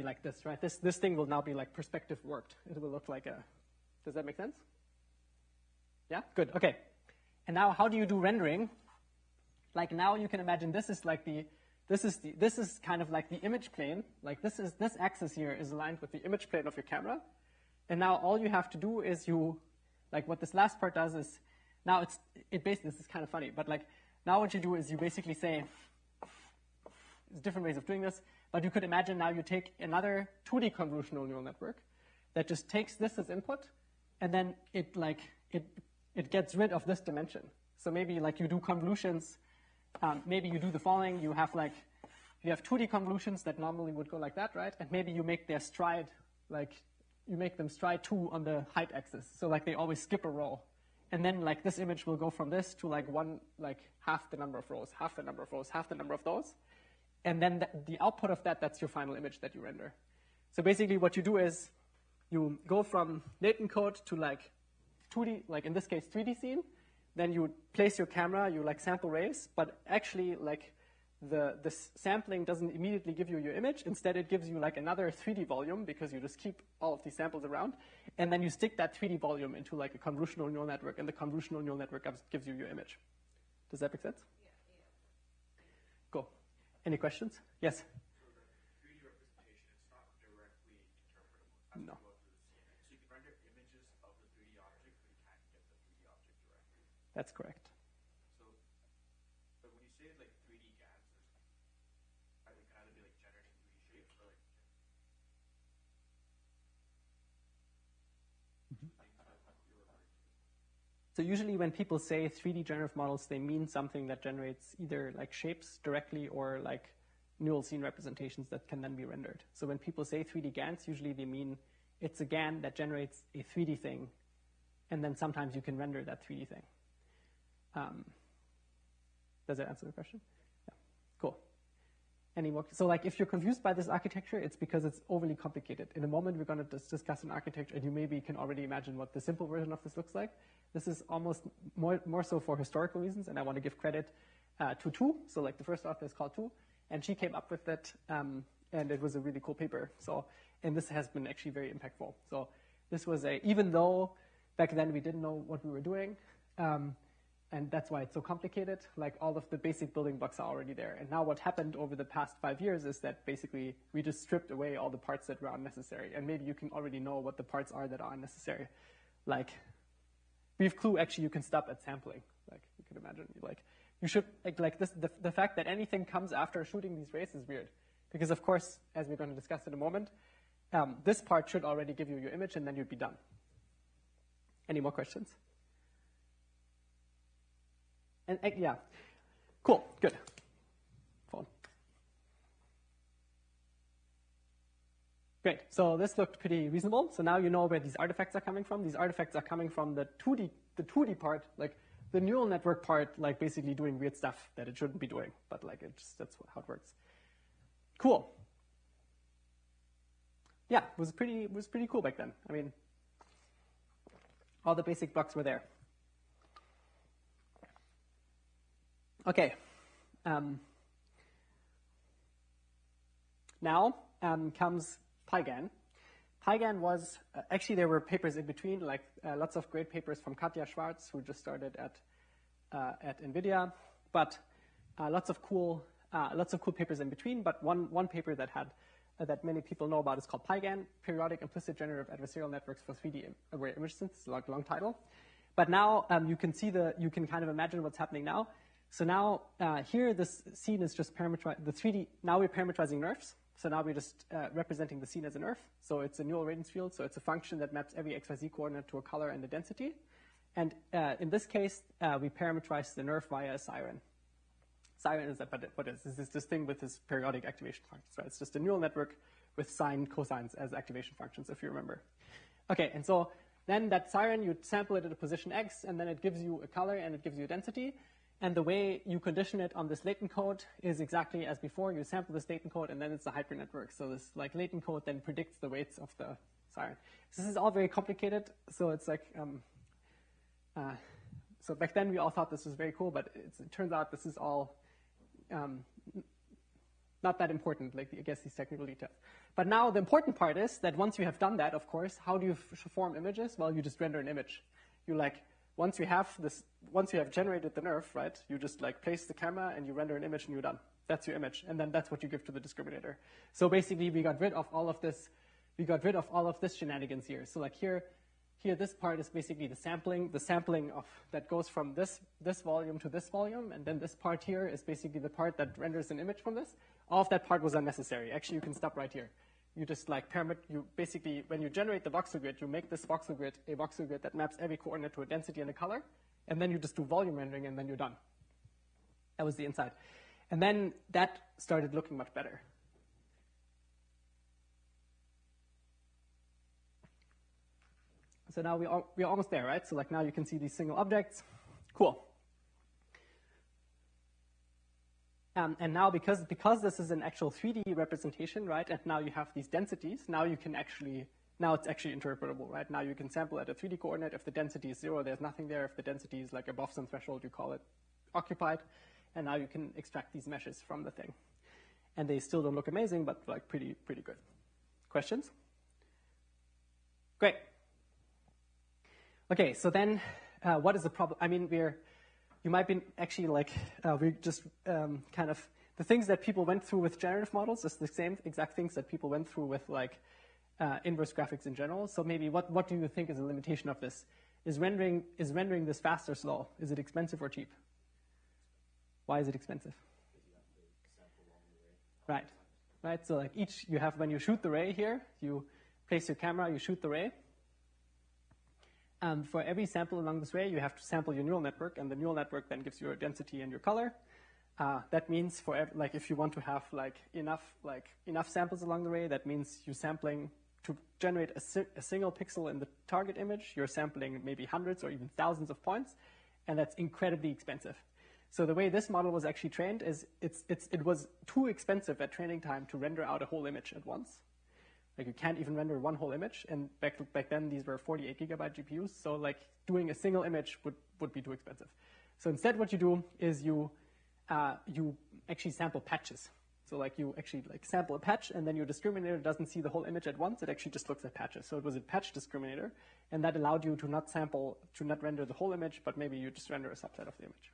like this, right? This thing will now be like perspective warped. It will look like a. Does that make sense? Yeah, good. Okay. And now how do you do rendering? Like now you can imagine this is like this is kind of like the image plane. Like this axis here is aligned with the image plane of your camera. And now all you have to do is like what this last part does is, now this is kind of funny, but like now what you do is you basically say, there's different ways of doing this, but you could imagine now you take another 2D convolutional neural network that just takes this as input, and then it gets rid of this dimension. So maybe like you do convolutions, maybe you do the following, you have 2D convolutions that normally would go like that, right? And maybe you make their stride, like you make them stride 2 on the height axis. So like they always skip a row. And then like this image will go from this to like half the number of rows, half the number of rows, half the number of those. And then the output of that's your final image that you render. So basically what you do is you go from latent code to like 2D, like in this case 3D scene. Then you place your camera, you like sample rays, but actually like the sampling doesn't immediately give you your image. Instead it gives you like another 3D volume because you just keep all of these samples around. And then you stick that 3D volume into like a convolutional neural network, and the convolutional neural network gives you your image. Does that make sense? Cool. Any questions? Yes? So the 3D representation, it's not directly interpretable. No. Go through the CNN. So you can render images of the 3D object, but you can't get the 3D object directly. That's correct. So, but when you say like 3D GANs, it can either be like generating 3D shapes or like things that you're referring to. So usually when people say 3D generative models, they mean something that generates either like shapes directly or like neural scene representations that can then be rendered. So when people say 3D GANs, usually they mean it's a GAN that generates a 3D thing, and then sometimes you can render that 3D thing. Does that answer the question? Yeah. Cool. Any more? So like if you're confused by this architecture, it's because it's overly complicated. In a moment, we're going to discuss an architecture, and you maybe can already imagine what the simple version of this looks like. This is almost more so for historical reasons, and I want to give credit to Tu. So like the first author is called Tu, and she came up with that, and it was a really cool paper. So, and this has been actually very impactful. So this was even though back then we didn't know what we were doing, and that's why it's so complicated, like all of the basic building blocks are already there. And now what happened over the past 5 years is that basically we just stripped away all the parts that were unnecessary. And maybe you can already know what the parts are that are unnecessary. Like, brief clue, actually you can stop at sampling. Like, you can imagine, like, you should, like this, the fact that anything comes after shooting these rays is weird. Because of course, as we're going to discuss in a moment, this part should already give you your image, and then you'd be done. Any more questions? And yeah, cool, good. Phone. Great, so this looked pretty reasonable. So now you know where these artifacts are coming from. These artifacts are coming from the 2D part, like the neural network part, like basically doing weird stuff that it shouldn't be doing, but like that's how it works. Cool. Yeah, it was pretty cool back then. I mean, all the basic blocks were there. Okay. Now comes PyGAN. PyGAN was, actually there were papers in between, like lots of great papers from Katja Schwarz, who just started at NVIDIA, but lots of cool papers in between. But one paper that had that many people know about is called PyGAN, Periodic Implicit Generative Adversarial Networks for 3D Array Image Synthesis, like long title. But now you can see you can kind of imagine what's happening now. So now here this scene is just parameterized, the 3D, now we're parameterizing nerfs. So now we're just representing the scene as a nerf. So it's a neural radiance field. So it's a function that maps every XYZ coordinate to a color and a density. And in this case, we parameterize the nerf via a siren. Siren is what is this thing with this periodic activation functions, right? It's just a neural network with sine, cosines as activation functions, if you remember. Okay, and so then that siren, you sample it at a position X, and then it gives you a color and it gives you a density. And the way you condition it on this latent code is exactly as before. You sample this latent code, and then it's a hyper network. So this like latent code then predicts the weights of the siren. So this is all very complicated. So it's like, so back then we all thought this was very cool, but it turns out this is all not that important, like I guess these technical details. But now the important part is that once you have done that, of course, how do you form images? Well, you just render an image. You like, once you have generated the nerf, right, you just like place the camera and you render an image and you're done. That's your image. And then that's what you give to the discriminator. So basically we got rid of all of this shenanigans here. So like here this part is basically the sampling of that goes from this volume to this volume, and then this part here is basically the part that renders an image from this. All of that part was unnecessary. Actually, you can stop right here. You just like you basically, when you generate the voxel grid, you make this voxel grid a voxel grid that maps every coordinate to a density and a color, and then you just do volume rendering, and then you're done. That was the inside. And then that started looking much better. So now we're almost there, right? So like now you can see these single objects. Cool. And now because this is an actual 3D representation, right? And now you have these densities. Now it's actually interpretable, right? Now you can sample at a 3D coordinate. If the density is 0, there's nothing there. If the density is like above some threshold, you call it occupied. And now you can extract these meshes from the thing. And they still don't look amazing, but like pretty good. Questions? Great. Okay, so then what is the problem? I mean, you might be actually like, we just kind of, the things that people went through with generative models is the same exact things that people went through with like inverse graphics in general. So maybe what do you think is a limitation of this? Is rendering this fast or slow? Is it expensive or cheap? Why is it expensive? Right. So like when you shoot the ray here, you place your camera, you shoot the ray. For every sample along this ray, you have to sample your neural network, and the neural network then gives you your density and your color. That means if you want to have enough samples along the ray, that means you're sampling to generate a single pixel in the target image. You're sampling maybe hundreds or even thousands of points, and that's incredibly expensive. So the way this model was actually trained is it was too expensive at training time to render out a whole image at once. Like you can't even render one whole image, and back then these were 48 gigabyte GPUs, so like doing a single image would be too expensive. So instead what you do is you actually sample patches. So like you actually like sample a patch, and then your discriminator doesn't see the whole image at once, it actually just looks at patches. So it was a patch discriminator, and that allowed you to not render the whole image, but maybe you just render a subset of the image.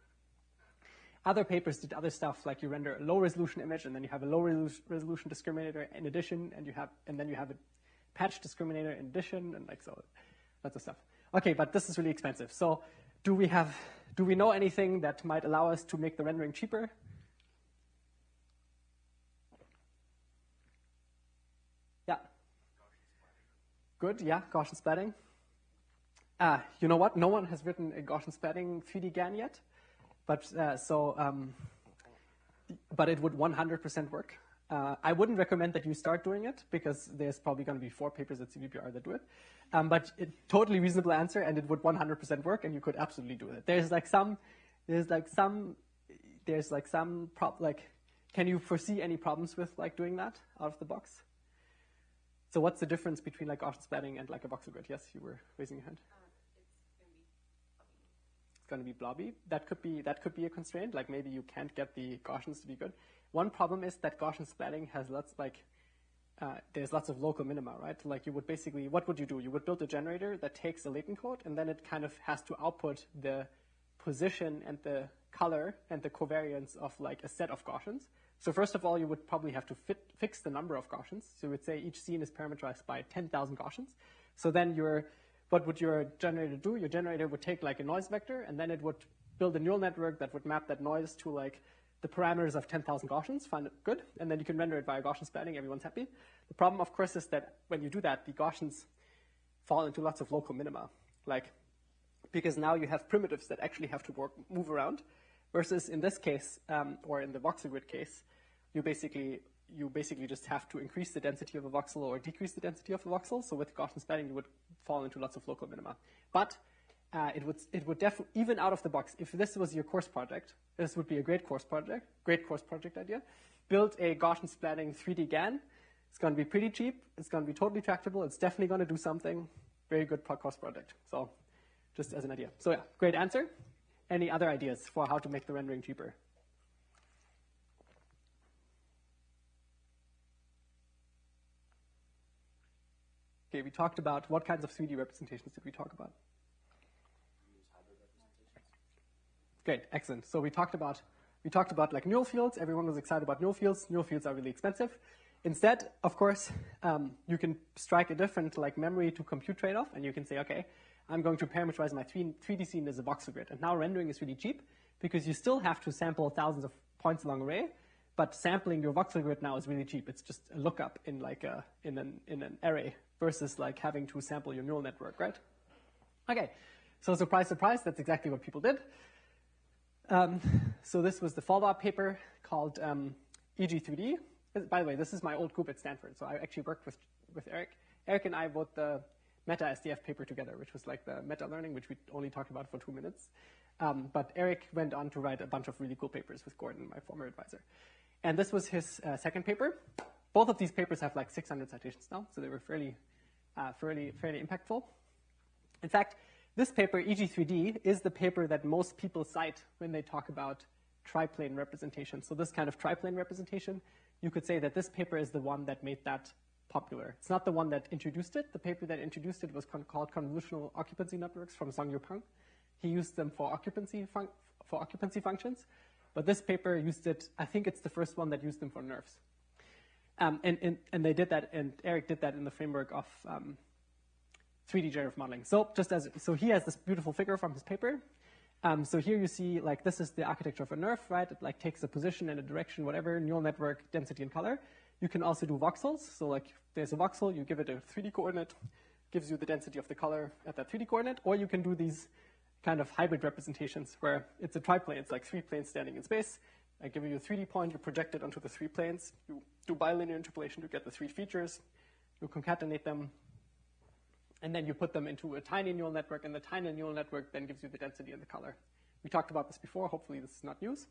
Other papers did other stuff, like you render a low-resolution image, and then you have a low-resolution discriminator in addition, and then you have a patch discriminator in addition, and like so, lots of stuff. Okay, but this is really expensive. So, do we know anything that might allow us to make the rendering cheaper? Yeah. Good. Yeah, Gaussian splatting. You know what? No one has written a Gaussian splatting 3D GAN yet. But it would 100% work. I wouldn't recommend that you start doing it because there's probably going to be 4 papers at CVPR that do it. But totally reasonable answer, and it would 100% work, and you could absolutely do it. Can you foresee any problems with like doing that out of the box? So what's the difference between like Gaussian splatting and like a voxel grid? Yes, you were raising your hand. going to be blobby. That could be a constraint. Like maybe you can't get the Gaussians to be good. One problem is that Gaussian splatting has there's lots of local minima, right? Like you would basically, what would you do? You would build a generator that takes a latent code, and then it kind of has to output the position and the color and the covariance of like a set of Gaussians. So first of all, you would probably have to fix the number of Gaussians. So you would say each scene is parameterized by 10,000 Gaussians. So then what would your generator do? Your generator would take like a noise vector, and then it would build a neural network that would map that noise to like the parameters of 10,000 Gaussians, find it good, and then you can render it via Gaussian splatting, everyone's happy. The problem, of course, is that when you do that, the Gaussians fall into lots of local minima, because now you have primitives that actually have to move around, versus in this case, or in the voxel grid case, you basically just have to increase the density of a voxel or decrease the density of a voxel. So with Gaussian splatting, you would fall into lots of local minima. But it would definitely, even out of the box, if this was your course project, this would be a great course project idea. Build a Gaussian splatting 3D GAN. It's going to be pretty cheap. It's going to be totally tractable. It's definitely going to do something. Very good course project. So just as an idea. So yeah, great answer. Any other ideas for how to make the rendering cheaper? Okay, we talked about what kinds of 3D representations did we talk about? Great, excellent. So we talked about like neural fields. Everyone was excited about neural fields. Neural fields are really expensive. Instead, of course, you can strike a different like memory to compute trade-off, and you can say, okay, I'm going to parameterize my 3D scene as a voxel grid. And now rendering is really cheap because you still have to sample thousands of points along array, but sampling your voxel grid now is really cheap. It's just a lookup in like in an array versus like having to sample your neural network, right? Okay, so surprise, surprise, that's exactly what people did. So this was the follow-up paper called EG3D. By the way, this is my old group at Stanford. So I actually worked with Eric. Eric and I wrote the Meta SDF paper together, which was like the meta learning, which we only talked about for 2 minutes. But Eric went on to write a bunch of really cool papers with Gordon, my former advisor. And this was his second paper. Both of these papers have like 600 citations now, so they were fairly impactful. In fact, this paper, EG3D, is the paper that most people cite when they talk about triplane representation. So this kind of triplane representation, you could say that this paper is the one that made that popular. It's not the one that introduced it. The paper that introduced it was called Convolutional Occupancy Networks from Song-Yu Pang. He used them for occupancy functions. But this paper used it, I think it's the first one that used them for nerves. And they did that, and Eric did that in the framework of 3D generative modeling. So he has this beautiful figure from his paper. So here you see, like, this is the architecture of a nerve, right? It like takes a position and a direction, whatever, neural network, density, and color. You can also do voxels. So like, there's a voxel, you give it a 3D coordinate, gives you the density of the color at that 3D coordinate, or you can do these kind of hybrid representations where it's a triplane. It's like 3 planes standing in space. I give you a 3D point, you project it onto the 3 planes, you do bilinear interpolation to get the 3 features, you concatenate them, and then you put them into a tiny neural network, and the tiny neural network then gives you the density and the color. We talked about this before. Hopefully this is not news.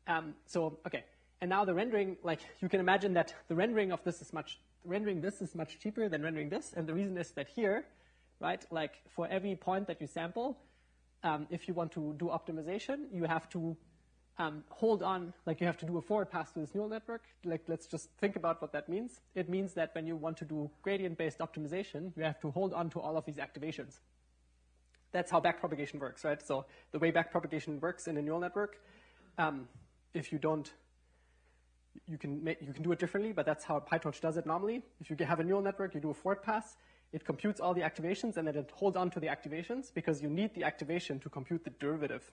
Okay. And now the rendering, like, you can imagine that the rendering this is much cheaper than rendering this. And the reason is that here, right, like for every point that you sample, if you want to do optimization, you have to hold on, like you have to do a forward pass to this neural network. Like, let's just think about what that means. It means that when you want to do gradient-based optimization, you have to hold on to all of these activations. That's how backpropagation works, right? So the way backpropagation works in a neural network, if you don't, you can do it differently, but that's how PyTorch does it normally. If you have a neural network, you do a forward pass, it computes all the activations, and then it holds on to the activations because you need the activation to compute the derivative.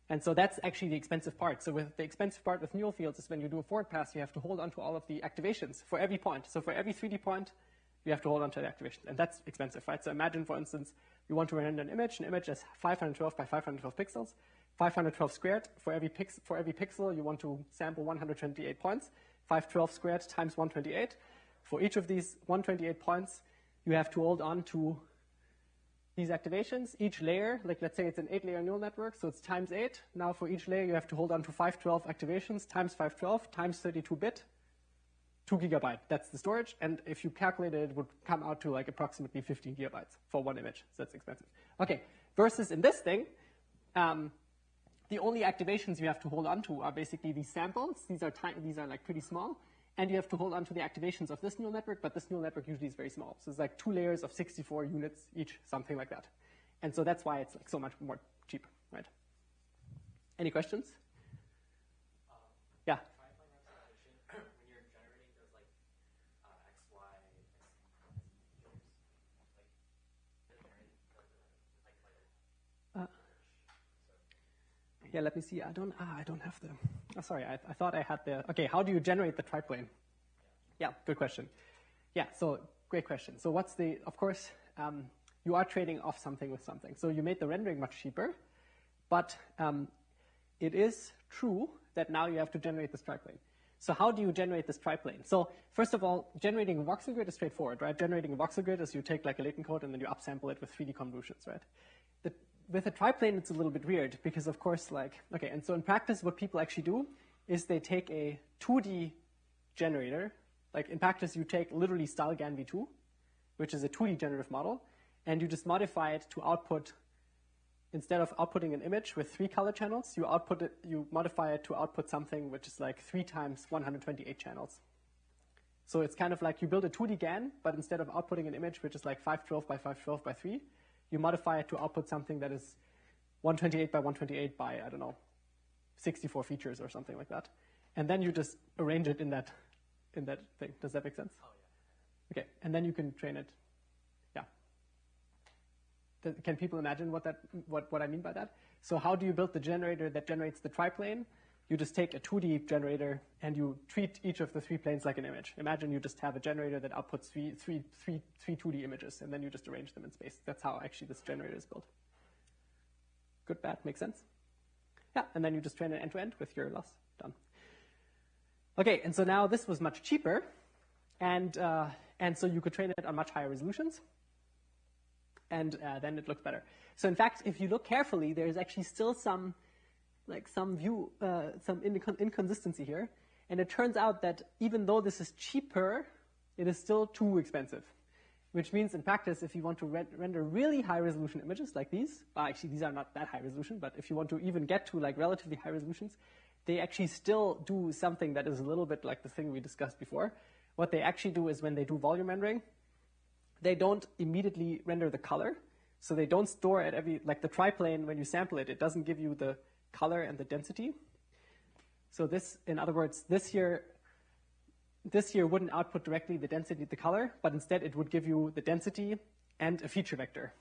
And so that's actually the expensive part. So with the expensive part with neural fields is when you do a forward pass, you have to hold on to all of the activations for every point. So for every 3D point, you have to hold on to the activation. And that's expensive, right? So imagine, for instance, you want to render an image. An image is 512 by 512 pixels. 512 squared. For every pixel, you want to sample 128 points. 512 squared times 128. For each of these 128 points, you have to hold on to these activations. Each layer, like let's say it's an 8-layer neural network, so it's times 8. Now for each layer, you have to hold on to 512 activations times 512 times 32-bit, 2 gigabyte. That's the storage. And if you calculate it, it would come out to like approximately 15 gigabytes for one image. So that's expensive. Okay, versus in this thing, the only activations you have to hold on to are basically these samples. These are like pretty small. And you have to hold on to the activations of this neural network, but this neural network usually is very small. So it's like 2 layers of 64 units each, something like that. And so that's why it's like so much more cheap, right? Any questions? Yeah. When you're generating those like X, Y, yeah, let me see. I don't have the. Oh, sorry. I thought I had the. Okay, how do you generate the triplane? Yeah, good question. Yeah, so great question. So what's the? Of course, you are trading off something with something. So you made the rendering much cheaper, but it is true that now you have to generate this triplane. So how do you generate this triplane? So first of all, generating a voxel grid is straightforward, right? Generating a voxel grid is you take like a latent code and then you upsample it with 3D convolutions, right? With a triplane, it's a little bit weird because, of course, okay, and so in practice, what people actually do is they take a 2D generator. Like in practice, you take literally StyleGAN v2, which is a 2D generative model, and you just modify it to output, instead of outputting an image with 3 color channels, you modify it to output something which is like 3 times 128 channels. So it's kind of like you build a 2D GAN, but instead of outputting an image which is like 512 by 512 by 3, you modify it to output something that is 128 by 128 by, I don't know, 64 features or something like that. And then you just arrange it in that thing. Does that make sense? Oh, yeah. Okay, and then you can train it. Yeah. Can people imagine what I mean by that? So how do you build the generator that generates the triplane? You just take a 2D generator and you treat each of the 3 planes like an image. Imagine you just have a generator that outputs three 2D images, and then you just arrange them in space. That's how actually this generator is built. Good, bad, makes sense? Yeah, and then you just train it end-to-end with your loss. Done. Okay, and so now this was much cheaper, and so you could train it on much higher resolutions, and then it looks better. So in fact, if you look carefully, there's actually still some inconsistency here. And it turns out that even though this is cheaper, it is still too expensive. Which means in practice, if you want to render really high resolution images like these, well, actually these are not that high resolution, but if you want to even get to like relatively high resolutions, they actually still do something that is a little bit like the thing we discussed before. What they actually do is when they do volume rendering, they don't immediately render the color. So they don't store at like the triplane, when you sample it, it doesn't give you the color and the density. So this, in other words, this here wouldn't output directly the density, the color, but instead it would give you the density and a feature vector,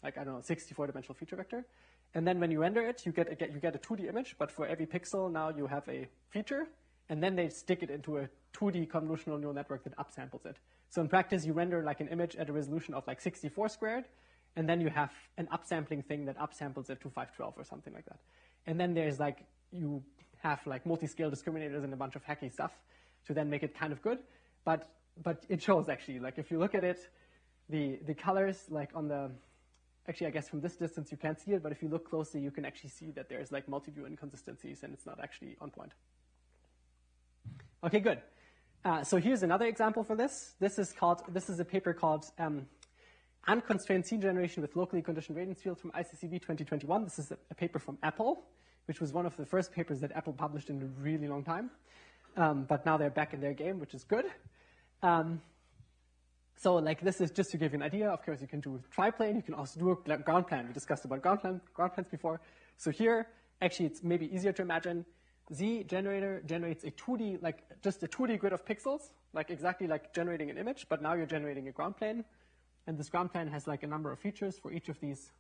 like, I don't know, 64-dimensional feature vector. And then when you render it, you get a 2D image, but for every pixel now you have a feature, and then they stick it into a 2D convolutional neural network that upsamples it. So in practice, you render like an image at a resolution of like 64 squared, and then you have an upsampling thing that upsamples it to 512 or something like that. And then there's like, you have like multi-scale discriminators and a bunch of hacky stuff to then make it kind of good. But it shows actually, like if you look at it, the colors like on the, actually I guess from this distance you can't see it, but if you look closely you can actually see that there's like multi-view inconsistencies and it's not actually on point. Okay, good. So here's another example for this. This is a paper called Unconstrained Scene Generation with Locally Conditioned Radiance Fields from ICCB 2021. This is a paper from Apple, which was one of the first papers that Apple published in a really long time. But now they're back in their game, which is good. So like this is just to give you an idea. Of course, you can do triplane. You can also do a ground plan. We discussed about ground plans before. So here, actually, it's maybe easier to imagine. Z generator generates a 2D, like just a 2D grid of pixels, like exactly like generating an image, but now you're generating a ground plane. And this ground plane has like a number of features for each of these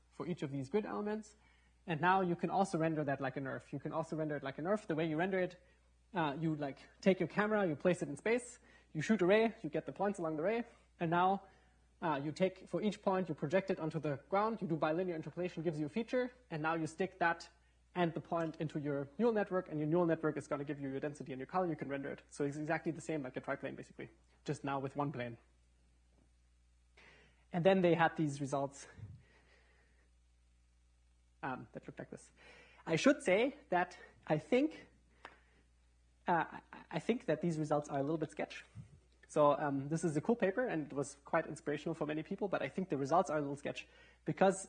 grid elements. And now you can also render that like a nerf. You can also render it like a nerf. The way you render it, you like take your camera, you place it in space, you shoot a ray, you get the points along the ray, and now you take, for each point, you project it onto the ground, you do bilinear interpolation, gives you a feature, and now you stick that and the point into your neural network, and your neural network is going to give you your density and your color, you can render it. So it's exactly the same like a triplane, basically, just now with one plane. And then they had these results that looked like this. I should say that I think that these results are a little bit sketch. So this is a cool paper, and it was quite inspirational for many people, but I think the results are a little sketch because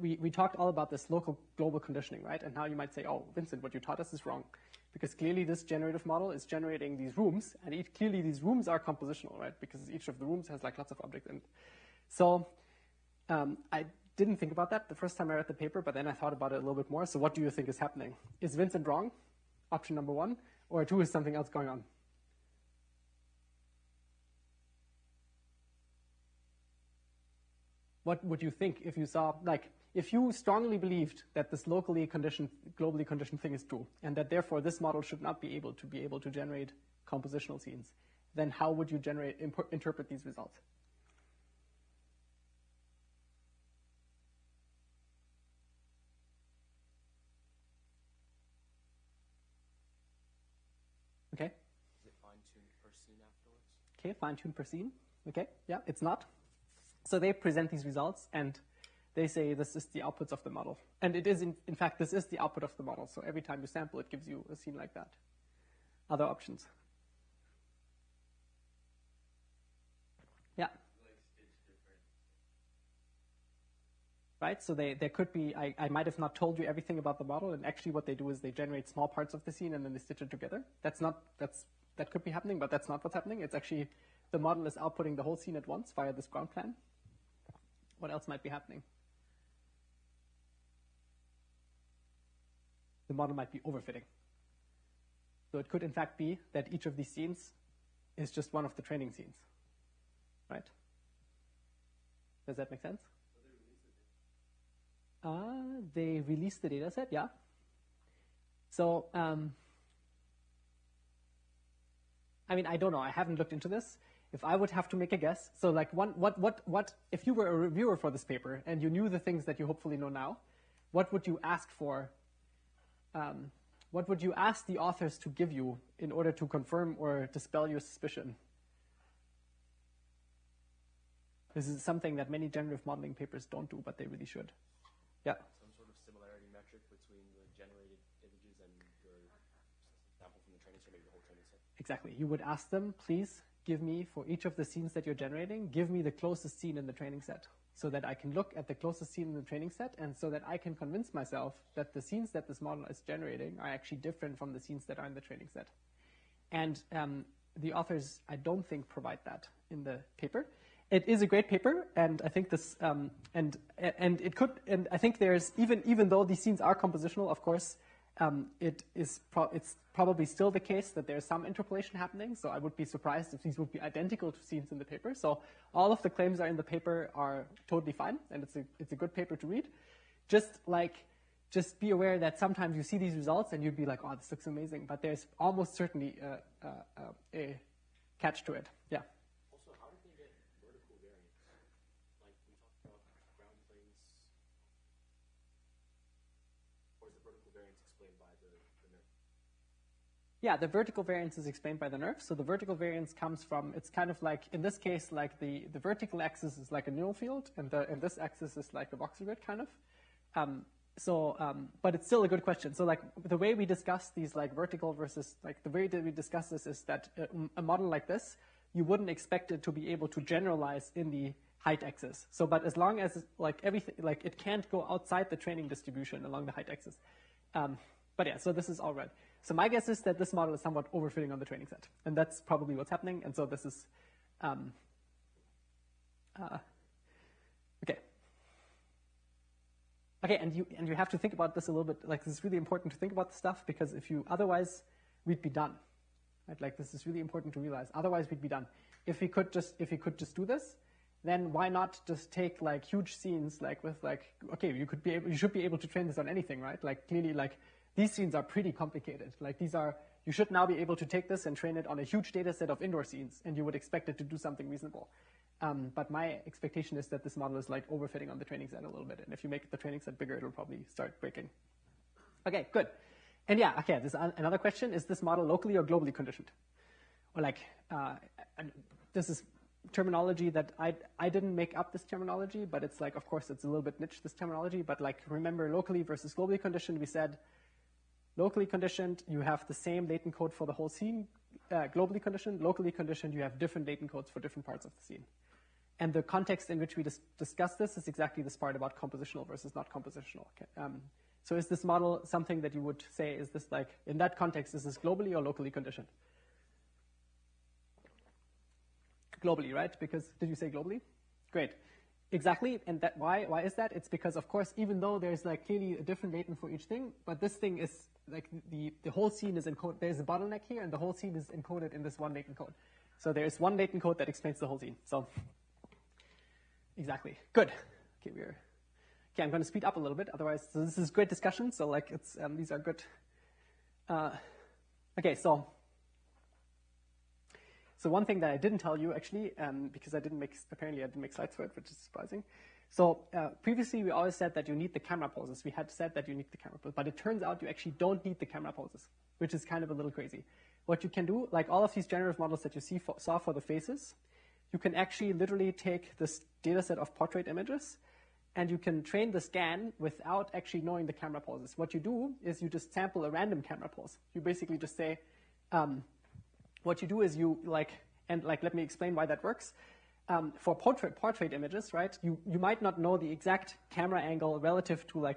we talked all about this local global conditioning, right? And now you might say, oh, Vincent, what you taught us is wrong, because clearly this generative model is generating these rooms, and clearly these rooms are compositional, right? Because each of the rooms has like lots of objects in it. So I didn't think about that the first time I read the paper, but then I thought about it a little bit more. So what do you think is happening? Is Vincent wrong? Option number 1, or 2 is something else going on? What would you think if you saw, like, if you strongly believed that this locally conditioned, globally conditioned thing is true, and that therefore this model should not be able to generate compositional scenes, then how would you interpret these results? Okay. Is it fine-tuned per scene afterwards? Okay, fine-tuned per scene. Okay, yeah, it's not. So they present these results, and they say this is the outputs of the model. And it is, in fact, this is the output of the model. So every time you sample, it gives you a scene like that. Other options? Yeah. Right, so there could be, I might have not told you everything about the model, and actually what they do is they generate small parts of the scene and then they stitch it together. That could be happening, but that's not what's happening. It's actually, the model is outputting the whole scene at once via this ground plan. What else might be happening? The model might be overfitting. So it could in fact be that each of these scenes is just one of the training scenes, right? Does that make sense? They released the data set, yeah. So, I mean, I don't know. I haven't looked into this. If I would have to make a guess, so like what if you were a reviewer for this paper and you knew the things that you hopefully know now, what would you ask for? What would you ask the authors to give you in order to confirm or dispel your suspicion? This is something that many generative modeling papers don't do, but they really should. Yeah. Some sort of similarity metric between the generated images and your sample from the training set, maybe the whole training set? Exactly. You would ask them, please give me, for each of the scenes that you're generating, give me the closest scene in the training set so that I can look at the closest scene in the training set and so that I can convince myself that the scenes that this model is generating are actually different from the scenes that are in the training set. And the authors, I don't think, provide that in the paper. It is a great paper, and I think this, and I think there's, even though these scenes are compositional, of course, it's probably still the case that there's some interpolation happening, so I would be surprised if these would be identical to scenes in the paper. So all of the claims are in the paper are totally fine, and it's a good paper to read. Just be aware that sometimes you see these results and you'd be like, oh, this looks amazing, but there's almost certainly a catch to it. Yeah. Also, how did they get vertical variance? Like we talked about ground planes, or is the vertical variance explained by the nerve? Yeah, the vertical variance is explained by the nerve. So the vertical variance comes from, it's kind of like, in this case, like the vertical axis is like a neural field, and this axis is like a voxel grid, kind of. But it's still a good question. So like the way we discuss these like vertical versus, like the way that we discuss this is that a model like this, you wouldn't expect it to be able to generalize in the height axis. So, but as long as like everything, like it can't go outside the training distribution along the height axis. But yeah, so this is all right. So my guess is that this model is somewhat overfitting on the training set, and that's probably what's happening. And so this is, okay. Okay, and you have to think about this a little bit. Like, this is really important to think about the stuff, because if you, otherwise we'd be done. Right? Like, this is really important to realize. Otherwise we'd be done. If we could just do this, then why not just take like huge scenes, like with like, okay, you should be able to train this on anything, right? Like clearly, like these scenes are pretty complicated. Like you should now be able to take this and train it on a huge data set of indoor scenes, and you would expect it to do something reasonable. But my expectation is that this model is like overfitting on the training set a little bit. And if you make the training set bigger, it'll probably start breaking. Okay, good. And yeah, okay, this another question. Is this model locally or globally conditioned? Or like, this is terminology that I didn't make up this terminology, but it's like, of course, it's a little bit niche, this terminology. But like, remember locally versus globally conditioned, we said locally conditioned, you have the same latent code for the whole scene. globally conditioned. Locally conditioned, you have different latent codes for different parts of the scene. And the context in which we discuss this is exactly this part about compositional versus not compositional. Okay? So is this model something that you would say, is this like, in that context, is this globally or locally conditioned? Globally, right? Because, did you say globally? Great. Exactly, and that why is that? It's because, of course, even though there's like clearly a different latent for each thing, but this thing is like the whole scene is encoded. There's a bottleneck here, and the whole scene is encoded in this one latent code. So there's one latent code that explains the whole scene. So exactly, good. Okay, I'm going to speed up a little bit. Otherwise, so this is great discussion. So like it's these are good. Okay, so one thing that I didn't tell you actually, because apparently I didn't make slides for it, which is surprising. So previously we always said that you need the camera poses. We had said that you need the camera poses, but it turns out you actually don't need the camera poses, which is kind of a little crazy. What you can do, like all of these generative models that you saw for the faces, you can actually literally take this data set of portrait images and you can train the scan without actually knowing the camera poses. What you do is you just sample a random camera pose. You basically just say, what you do is let me explain why that works. For portrait images, right, you might not know the exact camera angle relative to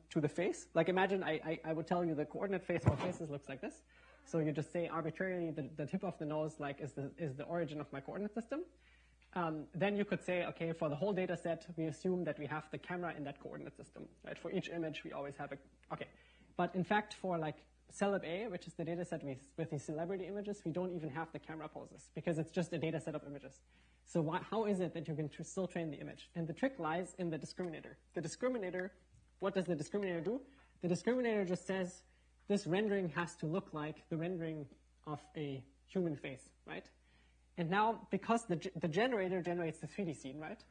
to the face. Like imagine I would tell you the coordinate face for faces looks like this. So you just say arbitrarily the tip of the nose is the origin of my coordinate system. Then you could say, okay, for the whole data set, we assume that we have the camera in that coordinate system, right? For each image, we always have okay. But in fact, for like Celeb A, which is the data set with the celebrity images, we don't even have the camera poses because it's just a data set of images. So how is it that you can still train the image? And the trick lies in the discriminator. The discriminator, what does the discriminator do? The discriminator just says, this rendering has to look like the rendering of a human face, right? And now, because the generator generates the 3D scene, right?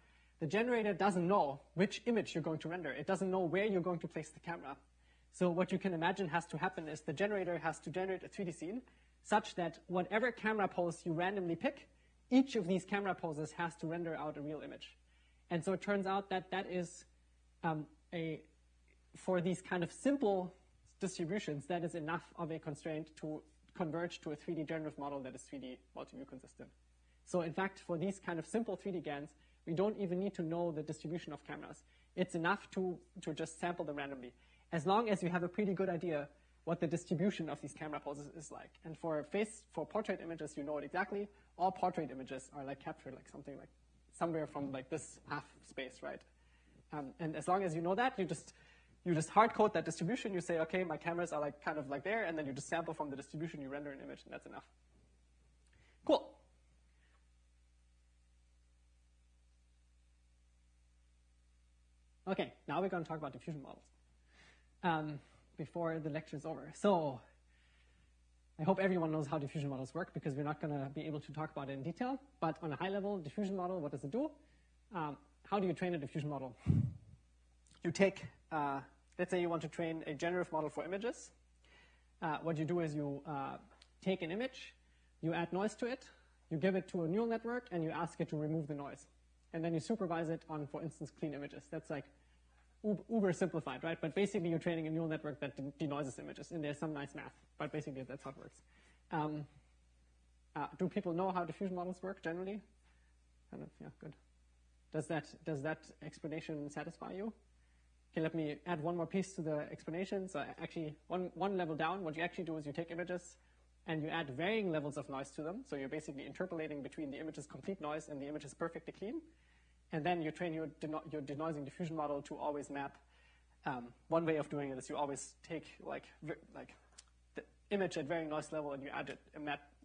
The generator doesn't know which image you're going to render. It doesn't know where you're going to place the camera. So what you can imagine has to happen is the generator has to generate a 3D scene such that whatever camera pose you randomly pick, each of these camera poses has to render out a real image. And so it turns out that that is for these kind of simple distributions, that is enough of a constraint to converge to a 3D generative model that is 3D multi-view consistent. So in fact, for these kind of simple 3D GANs, we don't even need to know the distribution of cameras. It's enough to just sample them randomly, as long as you have a pretty good idea what the distribution of these camera poses is like. And for portrait images, you know it exactly. All portrait images are like captured like something like somewhere from like this half space, right? And as long as you know that, you just hard code that distribution. You say, okay, my cameras are like kind of like there, and then you just sample from the distribution, you render an image, and that's enough. Cool. Okay, now we're going to talk about diffusion models before the lecture is over. So I hope everyone knows how diffusion models work because we're not going to be able to talk about it in detail. But on a high level, diffusion model, what does it do? How do you train a diffusion model? You take, let's say you want to train a generative model for images. What you do is you take an image, you add noise to it, you give it to a neural network, and you ask it to remove the noise. And then you supervise it on, for instance, clean images. That's like uber simplified, right? But basically, you're training a neural network that denoises images, and there's some nice math. But basically, that's how it works. Do people know how diffusion models work generally? Kind of, yeah, good. Does that explanation satisfy you? Okay, let me add one more piece to the explanation. So actually, one level down, what you actually do is you take images and you add varying levels of noise to them. So you're basically interpolating between the image's complete noise and the image's perfectly clean. And then you train your denoising diffusion model to always map. One way of doing it is you always take like the image at varying noise level and you add it,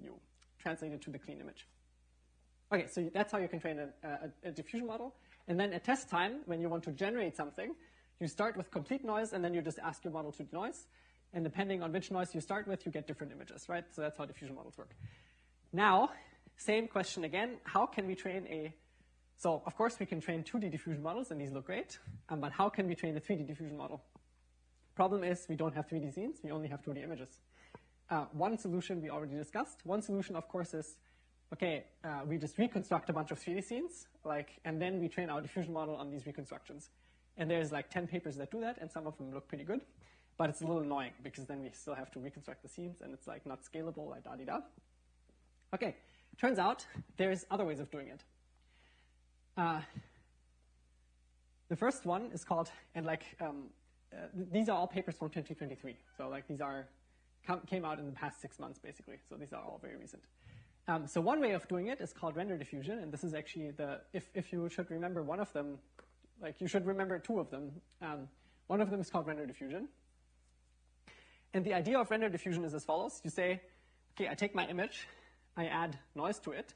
you translate it to the clean image. Okay, so that's how you can train a diffusion model. And then at test time, when you want to generate something, you start with complete noise, and then you just ask your model to denoise. And depending on which noise you start with, you get different images, right? So that's how diffusion models work. Now, same question again. How can we train so of course we can train 2D diffusion models, and these look great. But how can we train a 3D diffusion model? Problem is we don't have 3D scenes. We only have 2D images. One solution we already discussed. One solution, of course, is okay, we just reconstruct a bunch of 3D scenes, and then we train our diffusion model on these reconstructions. And there's like 10 papers that do that, and some of them look pretty good. But it's a little annoying, because then we still have to reconstruct the scenes, and it's like not scalable, like da-di-da. Okay, turns out there's other ways of doing it. The first one is called, and these are all papers from 2023. So these came out in the past 6 months, basically. So these are all very recent. So one way of doing it is called render diffusion, and this is actually if you should remember one of them, you should remember 2 of them. One of them is called render diffusion. And the idea of render diffusion is as follows. You say, okay, I take my image, I add noise to it,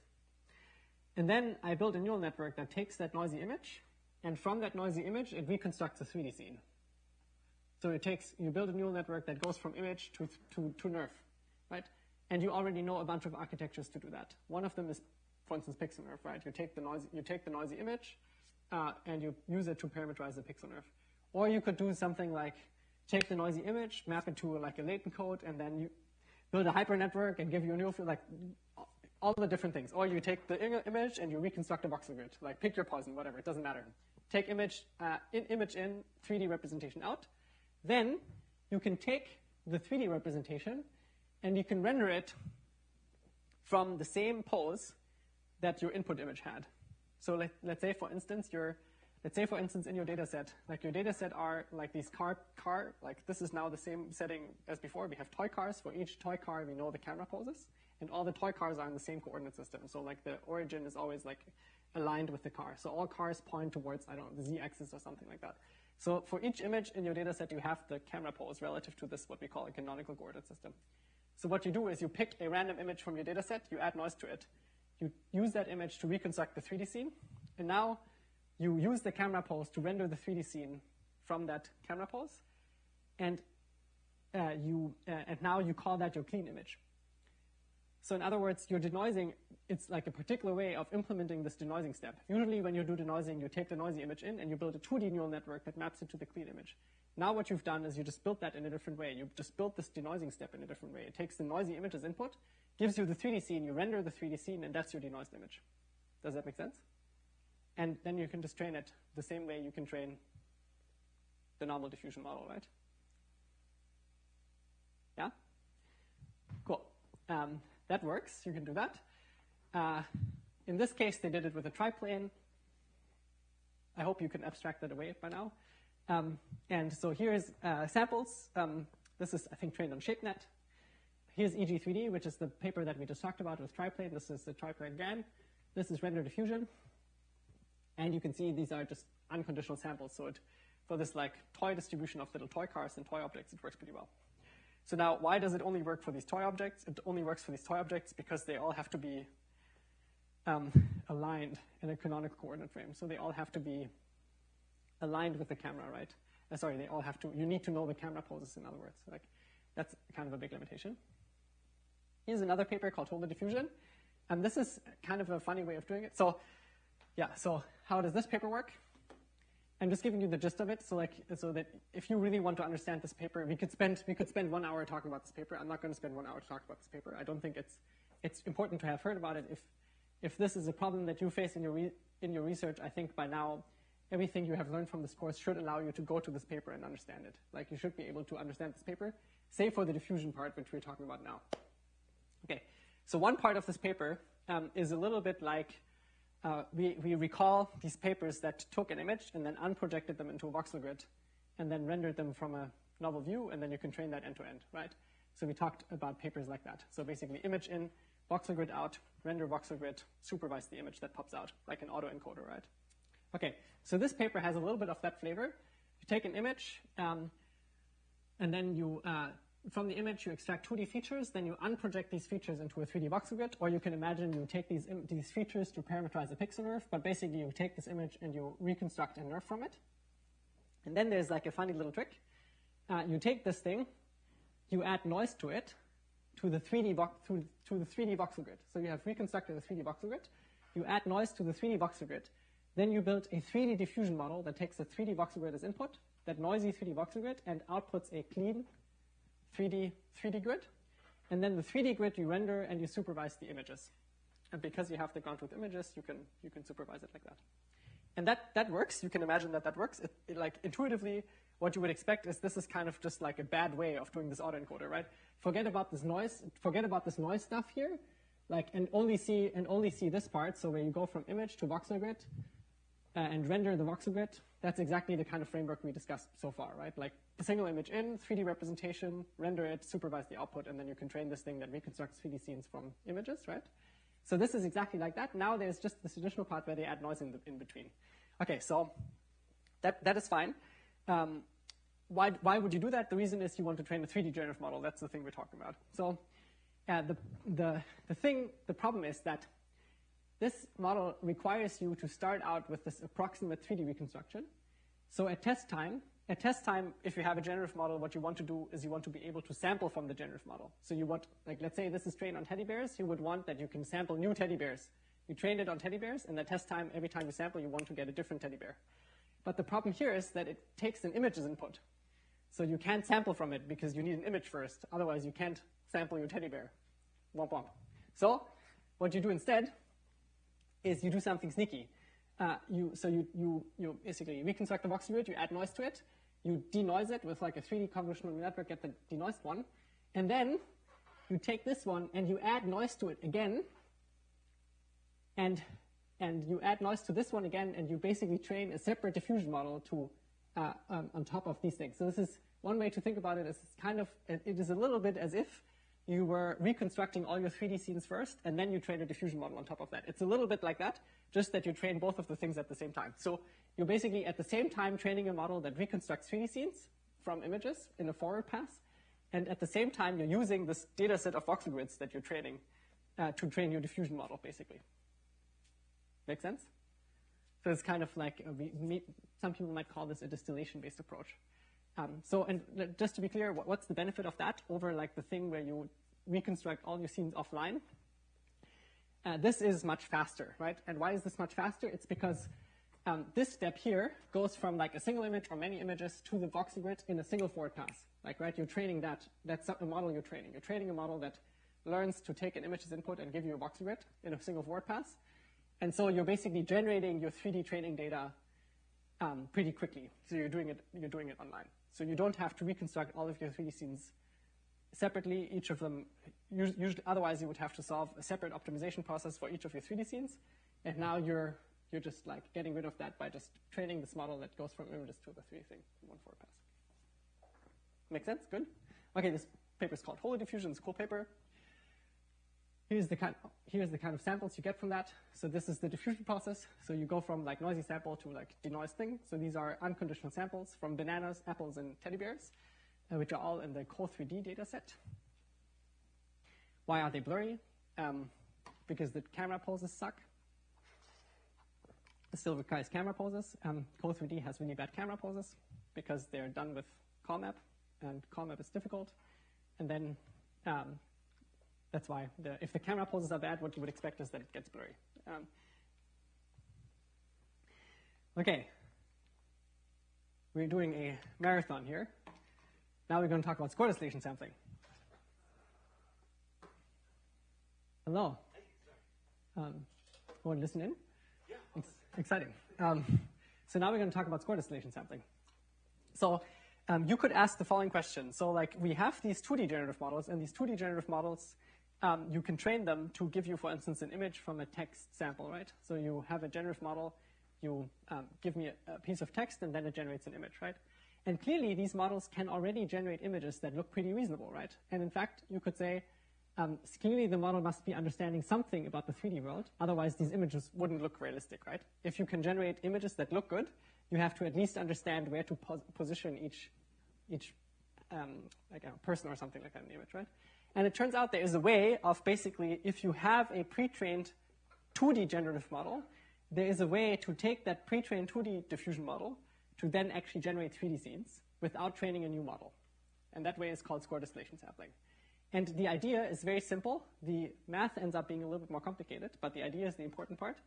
and then I build a neural network that takes that noisy image, and from that noisy image, it reconstructs a 3D scene. So you build a neural network that goes from image to nerve, right? And you already know a bunch of architectures to do that. One of them is, for instance, pixel nerve, right? You take the noisy image, and you use it to parameterize the pixel nerve. Or you could do something like take the noisy image, map it to a latent code, and then you build a hyper network and give you a neural field, all the different things. Or you take the image and you reconstruct a voxel grid, pick your poison, whatever, it doesn't matter. Take image in, 3D representation out. Then you can take the 3D representation and you can render it from the same pose that your input image had. So let's say, for instance, in your data set, your data set are these car, this is now the same setting as before. We have toy cars. For each toy car, we know the camera poses, and all the toy cars are in the same coordinate system. So the origin is always aligned with the car. So all cars point towards, I don't know, the z-axis or something like that. So for each image in your data set, you have the camera pose relative to this, what we call a canonical coordinate system. So what you do is you pick a random image from your data set, you add noise to it. You use that image to reconstruct the 3D scene, and now you use the camera pose to render the 3D scene from that camera pose, and now you call that your clean image. So in other words, your denoising, it's a particular way of implementing this denoising step. Usually when you do denoising, you take the noisy image in and you build a 2D neural network that maps it to the clean image. Now what you've done is you just built that in a different way. You just built this denoising step in a different way. It takes the noisy image as input, gives you the 3D scene, you render the 3D scene, and that's your denoised image. Does that make sense? And then you can just train it the same way you can train the normal diffusion model, right? Yeah? Cool. That works. You can do that. In this case, they did it with a triplane. I hope you can abstract that away by now. And so here's samples. This is, I think, trained on ShapeNet. Here's EG3D, which is the paper that we just talked about with triplane. This is the triplane GAN. This is render diffusion. And you can see these are just unconditional samples. So for this toy distribution of little toy cars and toy objects, it works pretty well. So now, why does it only work for these toy objects? It only works for these toy objects because they all have to be aligned in a canonical coordinate frame. So they all have to be aligned with the camera, right? Sorry, they all have to, you need to know the camera poses, in other words. That's kind of a big limitation. Here's another paper called Total Diffusion. And this is kind of a funny way of doing it. So yeah, so how does this paper work? I'm just giving you the gist of it, so that if you really want to understand this paper, we could spend 1 hour talking about this paper. I'm not going to spend 1 hour to talk about this paper. I don't think it's important to have heard about it. If this is a problem that you face in your research, I think by now everything you have learned from this course should allow you to go to this paper and understand it. You should be able to understand this paper, save for the diffusion part, which we're talking about now. Okay, so one part of this paper is a little bit we recall these papers that took an image and then unprojected them into a voxel grid and then rendered them from a novel view, and then you can train that end to end, right? So we talked about papers like that. So basically image in, voxel grid out, render voxel grid, supervise the image that pops out, like an autoencoder, right? Okay, so this paper has a little bit of that flavor. You take an image, and then you, from the image, you extract 2D features, then you unproject these features into a 3D voxel grid, or you can imagine you take these features to parameterize a pixel nerve, but basically you take this image and you reconstruct a nerve from it. And then there's a funny little trick. You take this thing, you add noise to it, to the 3D voxel grid. So you have reconstructed a 3D voxel grid, you add noise to the 3D voxel grid, then you build a 3D diffusion model that takes the 3D voxel grid as input, that noisy 3D voxel grid, and outputs a clean 3D grid. And then the 3D grid you render and you supervise the images. And because you have the ground truth images, you can supervise it like that. And that works. You can imagine that works. Intuitively, what you would expect is this is kind of just a bad way of doing this autoencoder, right? Forget about this noise stuff here. like, and only see this part. So where you go from image to voxel grid and render the voxel grid, that's exactly the kind of framework we discussed so far, right? Like a single image in, 3D representation, render it, supervise the output, and then you can train this thing that reconstructs 3D scenes from images, right? So this is exactly like that. Now there's just this additional part where they add noise in between. Okay, so that is fine. Why would you do that? The reason is you want to train a 3D generative model. That's the thing we're talking about. So the problem is that this model requires you to start out with this approximate 3D reconstruction. So at test time, if you have a generative model, what you want to do is you want to be able to sample from the generative model. So you want, like, let's say this is trained on teddy bears, you would want that you can sample new teddy bears. You trained it on teddy bears, and at test time, every time you sample, you want to get a different teddy bear. But the problem here is that it takes an image as input. So you can't sample from it because you need an image first. Otherwise, you can't sample your teddy bear. Womp womp. So what you do instead is you do something sneaky. You basically reconstruct the voxel grid, you add noise to it, you denoise it with like a 3D convolutional network, get the denoised one, and then you take this one and you add noise to it again, and you add noise to this one again, and you basically train a separate diffusion model to on top of these things. So this is one way to think about it. Is it is a little bit as if you were reconstructing all your 3D scenes first, and then you train a diffusion model on top of that. It's a little bit like that, just that you train both of the things at the same time. So you're basically at the same time training a model that reconstructs 3D scenes from images in a forward pass, and at the same time you're using this data set of voxel grids that you're training to train your diffusion model, basically. Make sense? So it's kind of like, some people might call this a distillation-based approach. And just to be clear, what's the benefit of that over like the thing where you reconstruct all your scenes offline? This is much faster, right? And why is this much faster? It's because this step here goes from like a single image or many images to the voxel grid in a single forward pass. Like, right, you're training that's a model you're training. You're training a model that learns to take an image as input and give you a voxel grid in a single forward pass. And so you're basically generating your 3D training data pretty quickly. So you're doing it online. So you don't have to reconstruct all of your 3D scenes separately. Each of them, usually, otherwise you would have to solve a separate optimization process for each of your 3D scenes. And now you're just like getting rid of that by just training this model that goes from images to the 3D thing in one forward pass. Make sense? Good? Okay, this paper is called Holy Diffusion. It's a cool paper. Here's the kind of samples you get from that. So this is the diffusion process. So you go from like noisy sample to like denoised thing. So these are unconditional samples from bananas, apples, and teddy bears, which are all in the Core3D data set. Why are they blurry? Because the camera poses suck. It still requires camera poses. Core3D has really bad camera poses because they're done with CallMap, and CallMap is difficult. And then that's why if the camera poses are bad, what you would expect is that it gets blurry. Okay, we're doing a marathon here. Now we're going to talk about score distillation sampling. Hello. Want to listen in? Yeah. It's exciting. So now we're going to talk about score distillation sampling. So you could ask the following question. So like we have these 2D generative models, and these 2D generative models, you can train them to give you, for instance, an image from a text sample, right? So you have a generative model, you give me a piece of text, and then it generates an image, right? And clearly, these models can already generate images that look pretty reasonable, right? And in fact, you could say, clearly the model must be understanding something about the 3D world. Otherwise, these images wouldn't look realistic, right? If you can generate images that look good, you have to at least understand where to position each like a person or something like that in the image, right? And it turns out there is a way of basically, if you have a pre-trained 2D generative model, there is a way to take that pre-trained 2D diffusion model to then actually generate 3D scenes without training a new model. And that way is called score distillation sampling. And the idea is very simple. The math ends up being a little bit more complicated, but the idea is the important part.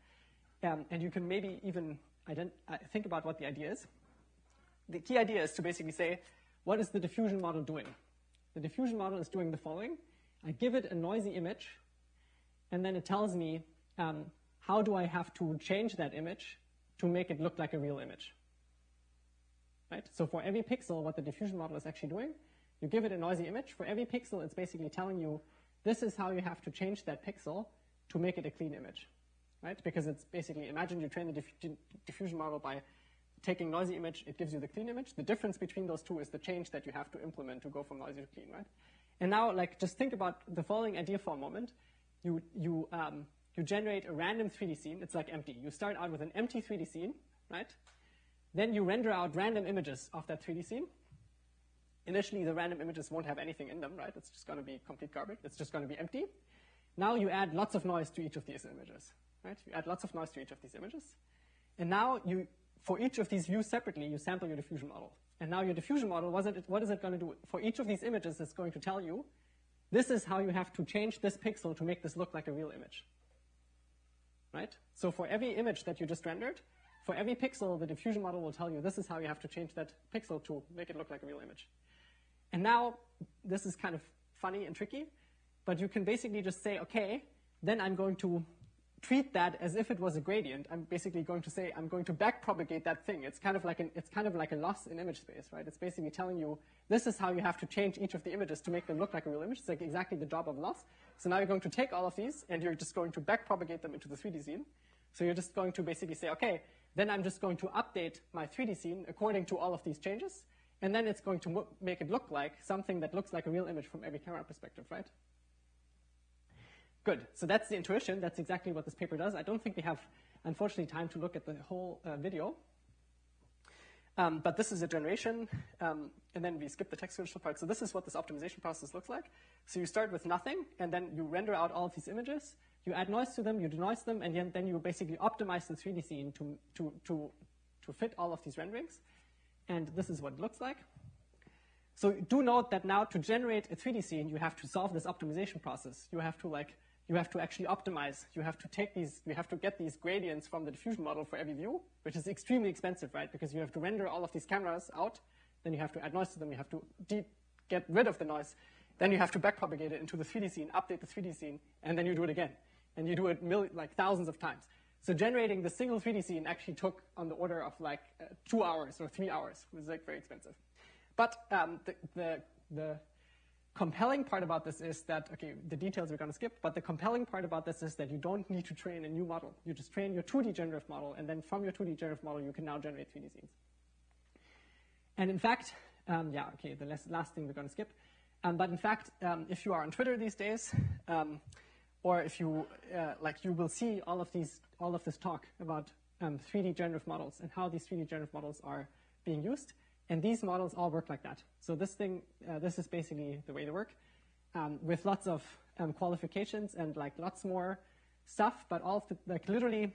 And you can maybe even think about what the idea is. The key idea is to basically say, what is the diffusion model doing? The diffusion model is doing the following. I give it a noisy image, and then it tells me how do I have to change that image to make it look like a real image. Right? So for every pixel, what the diffusion model is actually doing, you give it a noisy image. For every pixel, it's basically telling you, this is how you have to change that pixel to make it a clean image, right? Because it's basically, imagine you train the diffusion model by taking noisy image, it gives you the clean image. The difference between those two is the change that you have to implement to go from noisy to clean, right? And now, like, just think about the following idea for a moment. You generate a random 3D scene. It's like empty. You start out with an empty 3D scene, right? Then you render out random images of that 3D scene. Initially, the random images won't have anything in them, right? It's just going to be complete garbage. It's just going to be empty. Now you add lots of noise to each of these images, right? You add lots of noise to each of these images. And now for each of these views separately, you sample your diffusion model. And now your diffusion model, what is it going to do? For each of these images, it's going to tell you, this is how you have to change this pixel to make this look like a real image, right? So for every image that you just rendered, for every pixel, the diffusion model will tell you, this is how you have to change that pixel to make it look like a real image. And now, this is kind of funny and tricky, but you can basically just say, okay, then I'm going to treat that as if it was a gradient. I'm basically going to say, I'm going to backpropagate that thing. It's kind of like a loss in image space, right? It's basically telling you, this is how you have to change each of the images to make them look like a real image. It's like exactly the job of loss. So now you're going to take all of these, and you're just going to backpropagate them into the 3D scene. So you're just going to basically say, okay, then I'm just going to update my 3D scene according to all of these changes. And then it's going to make it look like something that looks like a real image from every camera perspective, right? Good. So that's the intuition. That's exactly what this paper does. I don't think we have, unfortunately, time to look at the whole video. But this is a generation, and then we skip the text conditional part. So this is what this optimization process looks like. So you start with nothing, and then you render out all of these images. You add noise to them, you denoise them, and then you basically optimize the 3D scene to fit all of these renderings. And this is what it looks like. So do note that now to generate a 3D scene, you have to solve this optimization process. You have to actually optimize. You have to get these gradients from the diffusion model for every view, which is extremely expensive, right? Because you have to render all of these cameras out, then you have to add noise to them, you have to get rid of the noise, then you have to backpropagate it into the 3D scene, update the 3D scene, and then you do it again. And you do it thousands of times. So generating the single 3D scene actually took on the order of 2 hours or 3 hours. It was very expensive. But the compelling part about this is that, okay, the details we're going to skip, but the compelling part about this is that you don't need to train a new model. You just train your 2D generative model, and then from your 2D generative model, you can now generate 3D scenes. And in fact, the last thing we're going to skip. But in fact, if you are on Twitter these days, or if you you will see all of this talk about 3D generative models and how these 3D generative models are being used. And these models all work like that. So this is basically the way they work, with lots of qualifications and lots more stuff. But all of the, literally,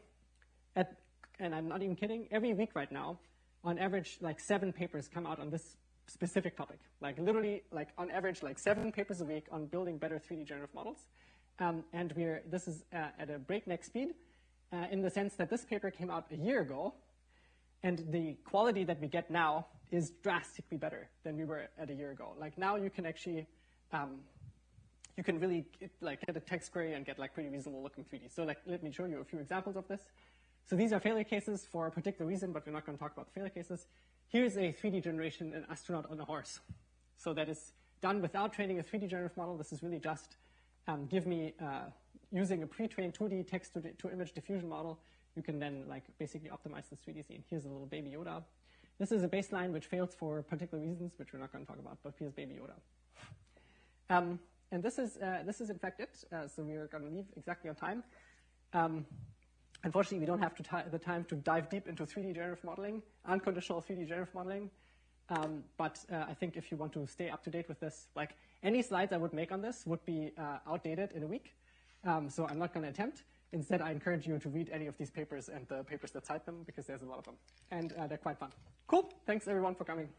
and I'm not even kidding, every week right now, on average, 7 papers come out on this specific topic. Literally, on average, 7 papers a week on building better 3D generative models. And this is at a breakneck speed, in the sense that this paper came out a year ago, and the quality that we get now is drastically better than we were at a year ago. Now you can actually, you can really get a text query and get pretty reasonable looking 3D. So let me show you a few examples of this. So these are failure cases for a particular reason, but we're not going to talk about the failure cases. Here's a 3D generation, an astronaut on a horse. So that is done without training a 3D generative model. This is really just give me, using a pre-trained 2D text-to-image diffusion model, you can then basically optimize this 3D scene. Here's a little baby Yoda. This is a baseline which fails for particular reasons, which we're not going to talk about, but here's baby Yoda. And this is in fact it. So we're going to leave exactly on time. Unfortunately, we don't have the time to dive deep into 3D generative modeling, unconditional 3D generative modeling. But I think if you want to stay up to date with this, any slides I would make on this would be outdated in a week. So I'm not going to attempt. Instead, I encourage you to read any of these papers and the papers that cite them, because there's a lot of them. And they're quite fun. Cool. Thanks, everyone, for coming.